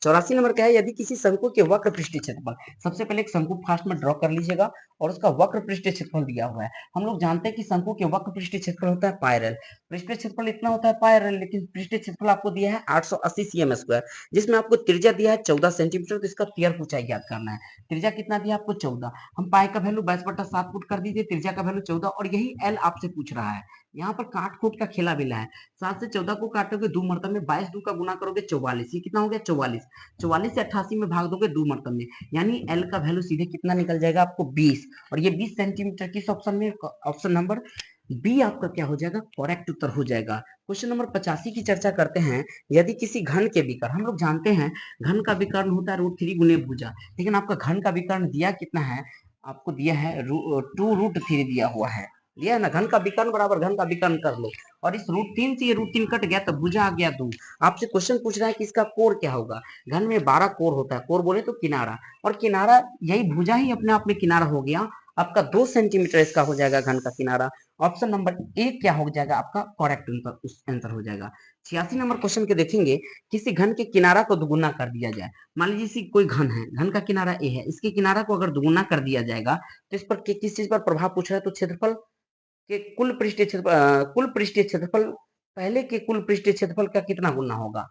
84 नंबर क्या है, यदि किसी शंकु के वक्र पृष्ठीय क्षेत्रफल, सबसे पहले एक शंकु फास्ट में ड्रॉ कर लीजिएगा, और उसका वक्र पृष्ठीय क्षेत्रफल दिया हुआ है। हम लोग जानते हैं कि शंकु के वक्र पृष्ठीय क्षेत्रफल होता है पायरल, पृष्ठीय क्षेत्रफल इतना होता है पायरल, लेकिन पृष्ठीय क्षेत्रफल आपको दिया है 880 cm², जिसमें आपको त्रिज्या दिया है 14 सेंटीमीटर, तो इसका त्रिज्या ऊंचाई ज्ञात करना है। त्रिज्या कितना दिया आपको 14, हम पाई का वैल्यू 22/7 पुट कर दीजिए, त्रिज्या का वैल्यू 14, और यही एल आपसे पूछ रहा है। यहाँ पर काट कूट का खेला बिला है, 7 से 14 को काटोगे 2 मरतब में, 22 2 का गुना करोगे 44, ये कितना हो गया 44, 44 से 88 में भाग दोगे 2 मरतब में, यानी एल का वैल्यू सीधे कितना निकल जाएगा आपको 20, और ये 20 सेंटीमीटर किस ऑप्शन में, ऑप्शन नंबर बी आपका क्या हो जाएगा करेक्ट उत्तर हो जाएगा। क्वेश्चन नंबर 85 की चर्चा करते हैं। यदि किसी घन के विकर्ण, हम लोग जानते हैं घन का विकर्ण होता है √3 गुने भुजा, लेकिन आपका घन का विकर्ण दिया कितना है, आपको दिया है 2√3 दिया हुआ है, दिया है ना, घन का विकर्ण बराबर घन का विकर्ण कर लो, और इस √3 से ये √3 कट गया तो भुजा आ गया 2। आपसे क्वेश्चन पूछ रहा है कि इसका कोण क्या होगा, घन में 12 कोण होता है, कोण बोले तो किनारा, और किनारा यही भुजा ही अपने आप में किनारा हो गया, आपका 2 सेंटीमीटर इसका हो जाएगा घन का किनारा। ऑप्शन नंबर ए क्या हो जाएगा आपका करेक्ट आंसर हो जाएगा। 86 नंबर क्वेश्चन के देखेंगे, किसी घन के किनारा को दुगुना कर दिया जाए, मान लीजिए कोई घन है, घन का किनारा ए है, इसके किनारा को अगर दुगुना कर दिया जाएगा तो इस पर किस चीज पर प्रभाव पूछ रहा है, तो क्षेत्रफल के कुल पृष्ठीय क्षेत्रफल पहले के कुल पृष्ठीय क्षेत्रफल का कितना गुना होगा,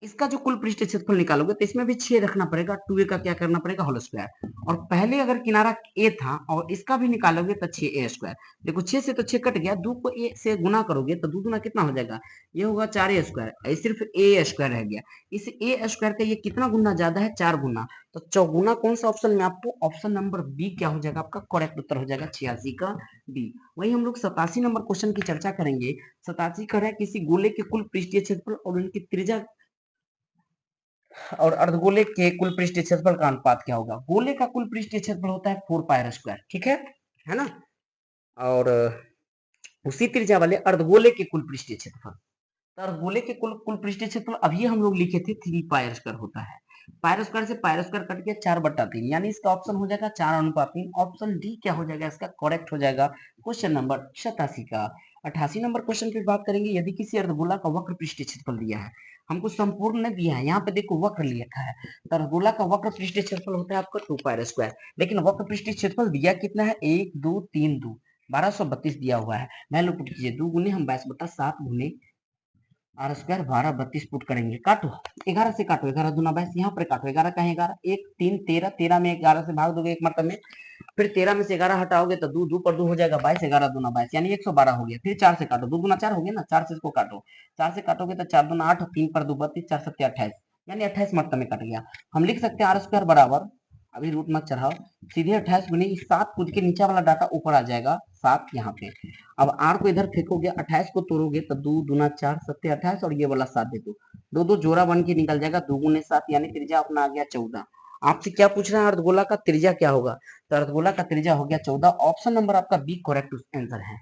इसका जो कुल पृष्ठीय क्षेत्रफल निकालोगे तो इसमें भी 6 रखना पड़ेगा, 2a का क्या करना पड़ेगा होल स्क्वायर, और पहले अगर किनारा a था और इसका भी निकालोगे तो 6a स्क्वायर। देखो 6 से तो 6 कट गया, 2 को a से गुना करोगे तो 2 गुना कितना हो जाएगा, ये होगा 4a स्क्वायर, ये सिर्फ a स्क्वायर रह गया। इस a स्क्वायर का ये कितना गुना ज्यादा है, 4 गुना, तो चौगुना कौन सा ऑप्शन में, आपको ऑप्शन नंबर बी क्या हो जाएगा, आपका करेक्ट उत्तर हो जाएगा 86 का बी। वही हम लोग 87 नंबर क्वेश्चन की चर्चा करेंगे। 87 कर है किसी गोले के कुल पृष्ठीय क्षेत्रफल और उनकी त्रिज्या और अर्धगोले के कुल पृष्ठीय क्षेत्रफल का अनुपात क्या होगा। गोले का कुल पृष्ठीय क्षेत्रफल होता है 4 पाई r स्क्वायर, ठीक है ना। और उसी त्रिज्या वाले अर्धगोले के कुल पृष्ठीय क्षेत्रफल, तो अर्धगोले के कुल कुल पृष्ठीय क्षेत्रफल अभी हम लोग लिखे थे 3 पाई r स्क्वायर होता है। पाई r स्क्वायर से पाई r स्क्वायर कट गया 4/3, यानी इसका ऑप्शन हो जाएगा 4:3। ऑप्शन डी क्या हो जाएगा, इसका करेक्ट हो जाएगा क्वेश्चन नंबर 87 का। 88 नंबर क्वेश्चन की बात करेंगे। यदि किसी अर्धगोला का वक्र पृष्ठीय क्षेत्रफल दिया है, हमको संपूर्ण नहीं दिया है, यहाँ पे देखो वक्र लिखा है, तो अर्धगोला का वक्र पृष्ठीय क्षेत्रफल होता है आपका 2 पाई r स्क्वायर, लेकिन वक्र पृष्ठीय क्षेत्रफल दिया कितना है, 1 2 3 2 1232 दिया हुआ है। वैल्यू पुट कीजिए, 2 गुने हम 22/7 गुने आर स्क्वायर 1232 पुट करेंगे, काटो 11 से काटो, 11 दूना 22, यहाँ पर काटो 11 का 11, 1 3 13, 13 में 11 से भाग दोगे एक मतलब में, फिर 13 में से 11 हटाओगे तो 2 2 पर 2 हो जाएगा 22, 11 दूना 22 यानी 112 हो गया। फिर 4 से काटो, 2 गुना 4 हो गया ना, 4 से इसको काटो, 4 से काटोगे तो 4 दूना 8, 3 पर 2 32, 4 7 28 यानी 28 मतलब में कट गया। हम लिख सकते हैं आर स्क्वायर बराबर, अभी रूट मत चढ़ाओ, सीधे 28 गुने 7 कूद के नीचे वाला डाटा ऊपर आ जाएगा 7 यहाँ पे। अब आर को इधर फेंकोगे, 28 को तोड़ोगे तो 2 दूना 4 7 28 और ये वाला 7 दे दो, दो दो जोड़ा बन के निकल जाएगा, 2 गुने 7 यानी त्रिज्या अपना आ गया 14। आपसे क्या पूछ रहा है, अर्धगोला का त्रिज्या क्या होगा, तो अर्धगोला का त्रिज्या हो गया 14। ऑप्शन नंबर आपका बी करेक्ट आंसर है।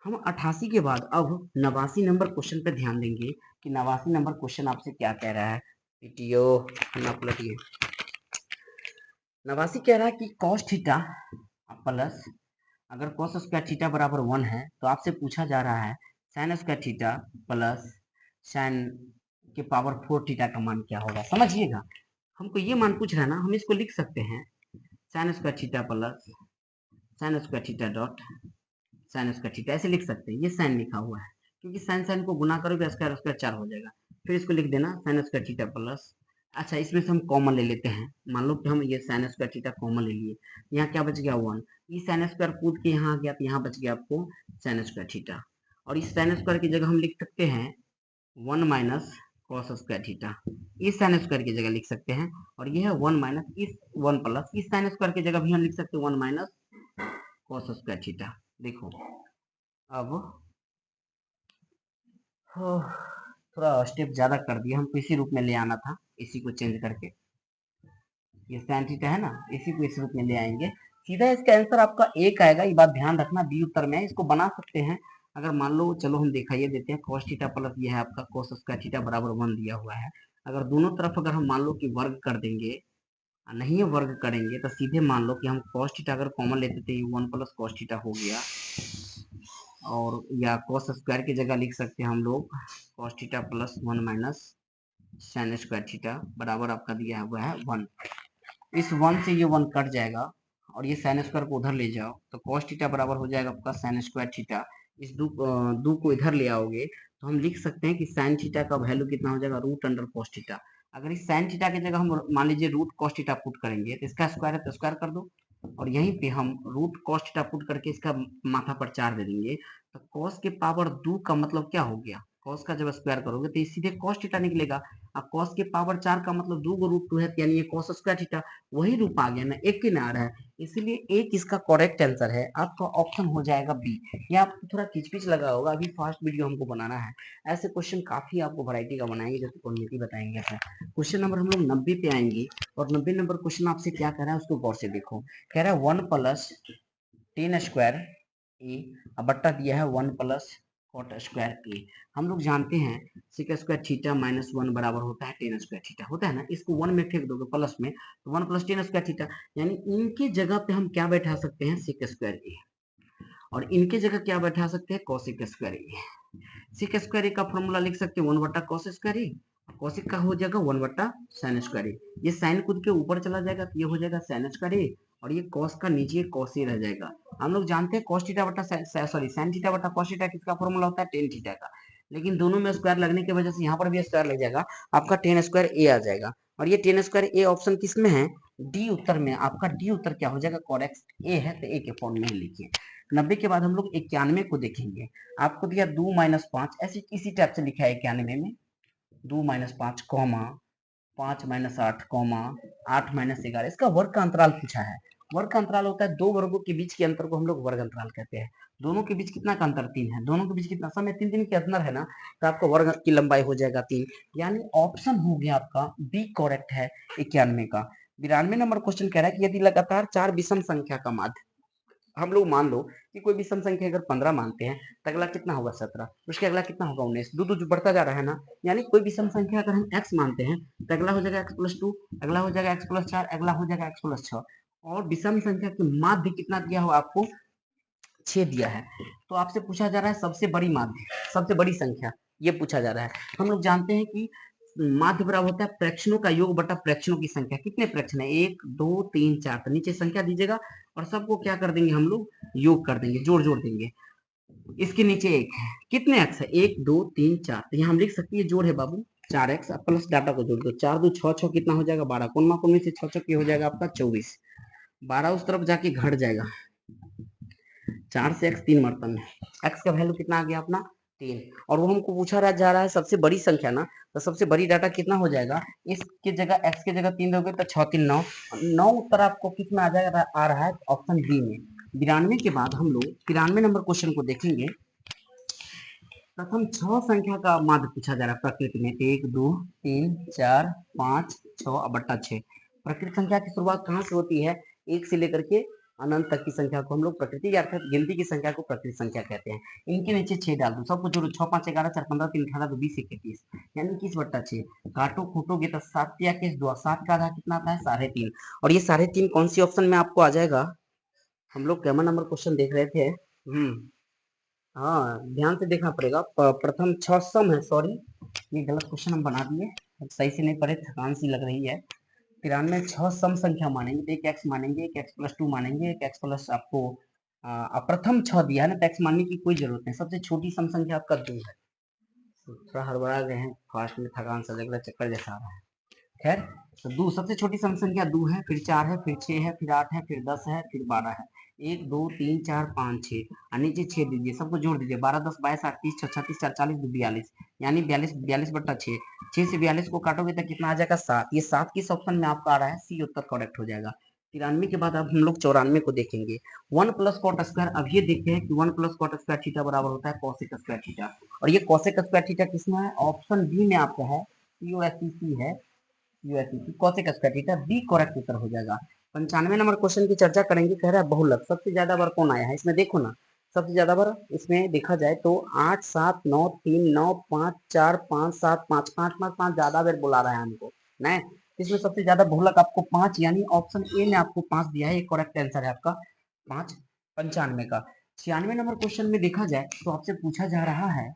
हम 88 के बाद अब 89 नंबर क्वेश्चन पे ध्यान देंगे कि 89 नंबर क्वेश्चन आपसे क्या कह रहा है। पीटीओ ना पलटिए। 89 कह रहा है कि cos थीटा प्लस, अगर cos स्क्वायर थीटा बराबर 1 है तो आपसे पूछा जा रहा है sin square theta plus sin के पावर 4 थीटा का मान क्या होगा। समझिएगा, हमको ये मान पूछ रहा है ना, हम इसको लिख सकते हैं sin square theta plus sin square theta dot sin square theta, ऐसे लिख सकते हैं। ये sin लिखा हुआ है क्योंकि sin sin को गुना करोगे स्क्वायर स्क्वायर 4 हो जाएगा। फिर इसको लिख देना sin स्क्वायर थीटा प्लस, अच्छा इसमें से हम कॉमन ले लेते हैं, मान लो कि हम ये sin स्क्वायर थीटा कॉमन ले लिए, यहाँ क्या बच गया 1, ये sin स्क्वायर कूद के यहाँ आ गया तो यहाँ बच गया आपको sin स्क्वायर थीटा, और इस sin स्क्वायर की जगह हम लिख सकते हैं 1 माइनस cos स्क्वायर थीटा, इस sin स्क्वायर की जगह लिख सकते हैं, और ये है 1 माइनस इस 1 प्लस इस sin स्क्वायर की जगह भी हम लिख सकते हैं 1 माइनस cos स्क्वायर थीटा। देखो अब थोड़ा स्टेप ज्यादा कर दिया, हमको इसी रूप में ले आना था, इसी को चेंज करके, ये साइन थीटा है ना, इसी को इस रूप में ले आएंगे, सीधा इसका आंसर आपका एक आएगा। ये बात ध्यान रखना, बी उत्तर में है, इसको बना सकते हैं। अगर मान लो, चलो हम दिखाइए देते हैं, cos थीटा प्लस ये है आपका cos स्क्वायर थीटा बराबर 1 दिया हुआ है। अगर दोनों तरफ अगर हम मान लो कि वर्ग कर देंगे, नहीं वर्ग करेंगे तो सीधे मान लो कि हम cos थीटा अगर कॉमन लेते थे 1 प्लस cos थीटा हो गया, और या cos स्क्वायर की जगह लिख सकते हैं हम लोग cos theta plus 1 minus sin square theta बराबर आपका दिया हुआ है 1। इस 1 से ये 1 कट जाएगा और ये sin स्क्वायर को उधर ले जाओ तो cos थीटा बराबर हो जाएगा आपका sin स्क्वायर थीटा। इस दो को इधर ले आओगे तो हम लिख सकते हैं कि sin थीटा का वैल्यू कितना हो जाएगा, रूट अंडर cos थीटा। अगर इस sin थीटा की जगह हम मान लीजिए रूट cos थीटा पुट करेंगे तो इसका स्क्वायर है तो स्क्वायर कर दो, और यहीं पे हम रूट cos थीटा पुट करके इसका माथा पर 4 दे देंगे, तो cos के पावर 2 का मतलब क्या हो गया, cos का जब स्क्वायर करोगे तो ये सीधे cos थीटा निकलेगा। अब cos के पावर 4 का मतलब 2 को रूट 2 है, यानी ये cos स्क्वायर थीटा, वही रूप आ गया ना, एक ही ना आ रहा है, इसलिए एक इसका करेक्ट आंसर है। आपका ऑप्शन हो जाएगा बी। ये आपको थोड़ा किचपिच लगा होगा, अभी फास्ट वीडियो हमको बनाना है, ऐसे क्वेश्चन काफी आपको वैरायटी का बनाएंगे, जैसे क्वांटिटी बताएंगे। क्वेश्चन नंबर हम लोग 90 पे आएंगे, और 90 नंबर क्वेश्चन आपसे क्या कह रहा है उसको गौर से देखो। कह रहा है 1 प्लस टेन स्क्वायर ए, अब बट्टा दिया है 1 प्लस कॉट स्क्वायर ए। हम लोग जानते हैं सिक स्क्वायर थीटा माइनस 1 बराबर होता है टेन स्क्वायर थीटा, होता है ना, इसको 1 में फेंक दोगे प्लस में तो 1 प्लस टेन स्क्वायर थीटा, यानी इनकी जगह पे हम क्या बैठा सकते हैं, सिक स्क्वायर ए, और इनके जगह क्या बैठा सकते हैं, कॉसिक स्क्वायर ए। सिक स्क्वायर ए का फॉर्मूला लिख सकते हैं 1 बटा कॉस स्क्वायर ए, कॉसिक का हो जाएगा 1 बटा साइन स्क्वायर ए। ये साइन कूद के ऊपर चला जाएगा तो ये हो जाएगा साइन स्क्वायर ए, और ये कॉस का नीचे कॉस ही रह जाएगा। हम लोग जानते हैं कॉस थीटा बटा सॉरी साइन थीटा बटा कॉस थीटा किसका फॉर्मूला होता है, टेन थीटा का। लेकिन दोनों में स्क्वायर लगने की वजह से यहाँ पर भी स्क्वायर लग जाएगा, आपका 10 स्क्वायर ए आ जाएगा। और ये 10 स्क्वायर ए ऑप्शन किस में है? डी उत्तर में। आपका डी उत्तर क्या हो जाएगा? करेक्ट ए है, तो ए के फॉर्म में ही लिखिए। 90 के बाद हम लोग 91 को देखेंगे। आपको दिया 2 माइनस 5, ऐसी इसी टाइप से लिखा है 91 में 2 minus 5 comma 5 minus 8 comma 8 minus 11। इसका वर्ग का अंतराल पूछा है। वर्ग का अंतराल होता है दो वर्गों के बीच के अंतर को हम लोग वर्ग अंतराल कहते हैं। दोनों के बीच कितना का अंतर? 3 है। दोनों के बीच कितना समय? 3 के अंतर है ना, तो आपका वर्ग की लंबाई हो जाएगा 3। यानी ऑप्शन हो गया आपका बी करेक्ट है 91 का। 92 नंबर क्वेश्चन कह रहा है कि यदि लगातार 4 विषम संख्या का माध्य, हम लोग मान लो कि कोई विषम संख्या अगर 15 मानते हैं तो अगला कितना होगा? 17। उसके अगला कितना होगा? 19। दो जो बढ़ता जा रहा है ना, यानी कोई विषम संख्या अगर हम x मानते हैं तो अगला हो जाएगा x+2, अगला हो जाएगा x+4, अगला हो जाएगा x+6। और विषम संख्या के माध्य कितना दिया हुआ आपको? 6 दिया है। तो आपसे पूछा जा रहा है सबसे बड़ी माध्य, सबसे बड़ी संख्या, ये पूछा जा रहा है। हम लोग जानते हैं कि माध्य बराबर होता है प्रेक्षणों का योग बटा प्रेक्षणों की संख्या। कितने प्रेक्षण है? 1 2 3 4। तो नीचे संख्या दीजिएगा और सबको क्या कर देंगे हम लोग? योग कर देंगे, जोड़ देंगे। इसके नीचे एक है, कितने एक्स है? 1 2 3 4। तो यहाँ हम लिख सकते हैं जोड़ है बाबू 4x प्लस डाटा को जोड़ दो। 4 2 6 6 कितना हो जाएगा? 12। कौन में से 6 6 हो जाएगा आपका 24। 12 उस तरफ जाके घट जाएगा, 4 से x 3 मरतब में। x का वैल्यू कितना आ गया अपना? 3। और वो हमको पूछा जा रहा है सबसे बड़ी संख्या ना, तो सबसे बड़ी डाटा कितना हो जाएगा? इसके जगह x की जगह 3 दोगे तो 6 3 9। 9 उत्तर आपको किस में आ जाएगा? आ रहा है ऑप्शन बी में। 92 के बाद हम लोग 93 नंबर क्वेश्चन को देखेंगे। प्रथम 6 संख्या का माध्य पूछा जा रहा है प्रकृति में। 1 2 3 4 5 6 बट्टा 6। प्रकृति संख्या की शुरुआत कहाँ से होती है? 1 से लेकर के अनंत तक की संख्या को हम लोग प्रकृति या अर्थात गिनती की संख्या को प्रकृति संख्या कहते हैं। इनके नीचे 6 डाल दो, सबको जोड़ो। 6 5 11 4 15 3 18 2 20 21, यानी 21/6। काटो खूटोगे तो 7 या किस 2, 7 का आधा कितना आता है? 3.5। और ये 3.5 कौन सी ऑप्शन में आपको आ जाएगा? हम लोग कैमरा नंबर क्वेश्चन देख रहे थे। हाँ, ध्यान से देखना पड़ेगा। प्रथम 6 सम है, सॉरी ये गलत क्वेश्चन हम बना दिए, सही से नहीं पढ़े, थकान सी लग रही है। 93 6 सम संख्या मानेंगे तो एक x मानेंगे, एक x+2 मानेंगे, एक x प्लस आपको प्रथम 6 दिया है ना, तो x मानने की कोई जरूरत नहीं। सबसे छोटी सम संख्या आपका 2 है। थोड़ा हड़बड़ा गए हैं, फास्ट में थकान सा लग रहा है, चक्कर जैसा आ रहा है। खैर, तो 2 सबसे छोटी सम संख्या 2 है, फिर 4 है, फिर 6 है, फिर 8 है, फिर 10 है, फिर 12 है। 1 2 3 4 5 6 और नीचे 6 दीजिए, सबको जोड़ दीजिए। 12 10 22 8 30 6 36 4 40 2 42, यानी 42/6। 6 से 42 को काटोगे तो कितना आ जाएगा? 7। ये 7 किस ऑप्शन में आपका आ रहा है? सी उत्तर करेक्ट हो जाएगा। 93 के बाद अब हम लोग 94 को देखेंगे। 1 प्लस कॉट स्क्वायर। अब ये देखते हैं कि 1 प्लस कॉट स्क्वायर थीटा बराबर होता है कॉसेक स्क्वायर थीटा। और ये कॉसेक स्क्वायर थीटा किसमें है? ऑप्शन बी में आपका है, COSEC है। Cosec square theta B correct उत्तर हो जाएगा। 95 नंबर क्वेश्चन की चर्चा करेंगे। कह रहा है बहुलक सबसे ज्यादा बार कौन आया है? इसमें देखो ना, सबसे ज्यादा बार इसमें देखा जाए तो 8 7 9 3 9 5 4 5 7 5 5 5 5 ज्यादा बार बुला रहा है हमको नहीं। इसमें सबसे ज्यादा बहुलक आपको 5, यानी ऑप्शन ए में आपको 5 दिया है। ये करेक्ट आंसर है आपका 5 95 का। 96 नंबर क्वेश्चन में देखा जाए तो आपसे पूछा जा रहा है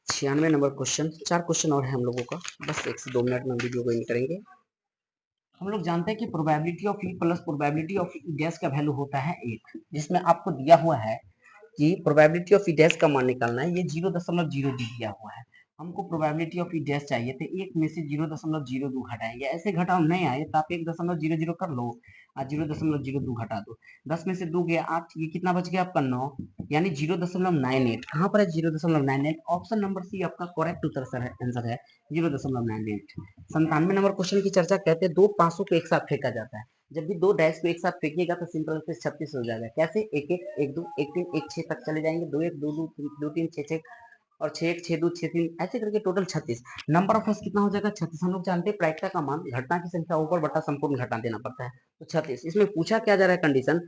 96 नंबर क्वेश्चन। 4 क्वेश्चन और है हम लोगों का, बस 1 से 2 मिनट में वीडियो को एंड करेंगे। हम लोग जानते हैं कि probability of E plus probability of E dash का वैल्यू होता है 1, जिसमें आपको दिया हुआ है कि प्रोबेबिलिटी ऑफ ई डैश का मान निकालना है। ये 0.0 दिया हुआ है। हमको प्रोबेबिलिटी ऑफ ई डैश चाहिए, तो 1 में से 0.02 घटाएंगे। ऐसे घटाओ नहीं आए तो आप 1.00 कर लो और 0.02 घटा दो। 10 में से 2 गया 8, ये कितना बच गया आपका 9, यानी 0.98। कहाँ पर है 0.98? ऑप्शन नंबर सी आपका करेक्ट उत्तर आंसर है 0.98। 97 नंबर क्वेश्चन की चर्चा कहते हैं दो पासों को एक साथ फेंका जाता है। जब भी दो डैश को एक साथ फेंकिएगा तो सिंपल से 36 हो जाएगा। कैसे? 1 1 1 2 1 3 1 6 तक चले जाएंगे। 2 1 2 2 2 3 6 6 और 6 1 6 2 6 3, ऐसे करके टोटल 36। नंबर ऑफ कितना हो जाएगा? 36। हम लोग जानते हैं प्रायिकता का मान घटना की संख्या ऊपर बटा संपूर्ण घटना देना पड़ता है, तो 36। इसमें पूछा क्या जा रहा है कंडीशन?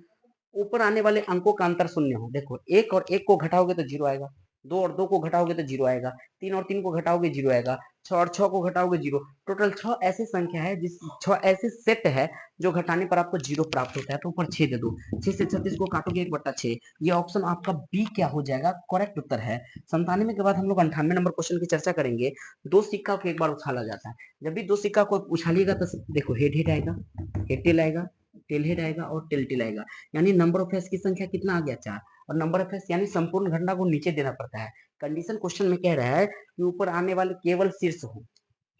ऊपर आने वाले अंकों का अंतर शून्य हो। देखो 1 और 1 को घटाओगे तो 0 आएगा, 2 और 2 को घटाओगे तो 0 आएगा, 3 और 3 को घटाओगे 0 आएगा, 6 और 6 को घटाओगे 0। टोटल 6 ऐसी संख्या है, जिस 6 ऐसे सेट है जो घटाने पर आपको 0 प्राप्त होता है। तो ऊपर 6 दे दो। 6 से 36 को काटोगे 1/6। ये ऑप्शन आपका बी क्या हो जाएगा? करेक्ट उत्तर है। 97 के बाद हम लोग 98 नंबर क्वेश्चन की चर्चा करेंगे। दो सिक्का को एक बार उछाला जाता है। जब भी दो सिक्का को उछालिएगा तो देखो हेड हेड आएगा, हेड टेल आएगा, टेल हेड आएगा और टेल टेल आएगा, यानी नंबर ऑफ फेस की संख्या कितना आ गया 4, और नंबर ऑफ फेस यानी संपूर्ण घटना को नीचे देना पड़ता है। कंडीशन क्वेश्चन में कह रहा है कि ऊपर आने वाले केवल शीर्ष हो,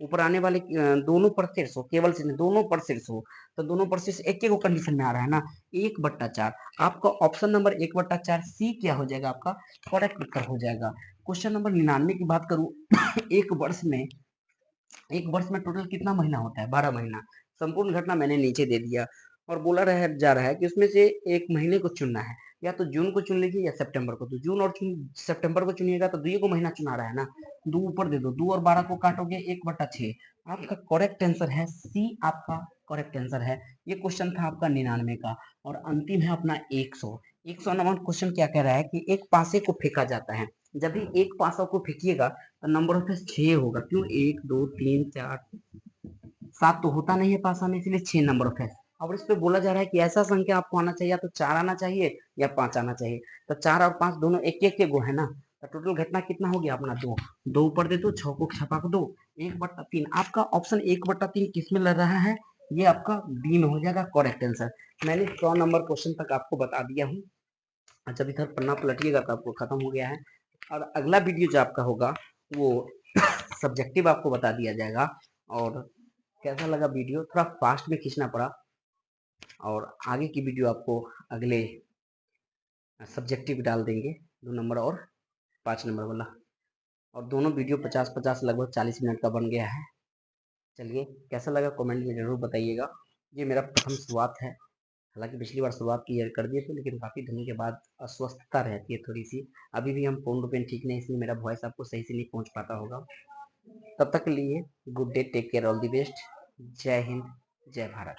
ऊपर आने वाले दोनों पर शीर्ष हो, केवल शीर्ष दोनों पर शीर्ष हो, तो दोनों पर शीर्ष एक एक कंडीशन में आ रहा है ना, 1/4। आपका ऑप्शन नंबर 1/4 सी क्या हो जाएगा, आपका करेक्ट उत्तर हो जाएगा। क्वेश्चन नंबर 99 की बात करूं एक वर्ष में टोटल कितना महीना होता है, 12 महीना। संपूर्ण घटना मैंने नीचे दे दिया और बोला जा रहा है कि उसमें से एक महीने को चुनना है, या तो जून को चुन लीजिए या सितंबर को, तो जून और सितंबर को चुनिएगा तो दुई को महीना चुना रहा है ना, 2 ऊपर दे दो, 2 और 12 को काटोगे 1/6। आपका करेक्ट आंसर है सी, आपका करेक्ट आंसर है। ये क्वेश्चन था आपका 99 का। और अंतिम है अपना 100 नंबर क्वेश्चन क्या कह रहा है कि एक पासे को फेंका जाता है, जब भी एक पासा को फेंकिएगा तो नंबर ऑफ 6 होगा। क्यों, 1 2 3 4 7 तो होता नहीं है पासा में, इसलिए 6 नंबर ऑफ है। और इस पे बोला जा रहा है कि ऐसा संख्या आपको आना चाहिए, या तो 4 आना चाहिए या 5 आना चाहिए। तो 4 और 5 दोनों एक एक के गो है ना, तो टोटल घटना कितना हो गया अपना 2, 2 ऊपर दे दो, 6 को छपाक दो, 1/3। आपका ऑप्शन 1/3 किस में लग रहा है, ये आपका बी में हो जाएगा करेक्ट आंसर। मैंने 100 नंबर क्वेश्चन तक आपको बता दिया हूँ। जब इधर पन्ना पलटिएगा तो आपको खत्म हो गया है। और अगला वीडियो जो आपका होगा वो सब्जेक्टिव आपको बता दिया जाएगा। और कैसा लगा वीडियो, थोड़ा फास्ट में खींचना पड़ा, और आगे की वीडियो आपको अगले सब्जेक्टिव डाल देंगे, 2 नंबर और 5 नंबर वाला। और दोनों वीडियो 50-50 लगभग 40 मिनट का बन गया है। चलिए, कैसा लगा कमेंट में जरूर बताइएगा। ये मेरा प्रथम शुरुआत है, हालांकि पिछली बार शुरुआत कर दिए थे, लेकिन काफ़ी दिनों के बाद अस्वस्थता रहती है थोड़ी सी। अभी भी हम पूर्ण रूपेण ठीक नहीं, इसलिए मेरा वॉइस आपको सही से नहीं पहुंच पाता होगा। तब तक के लिए good day, take care, all the best. जय हिंद, जय भारत।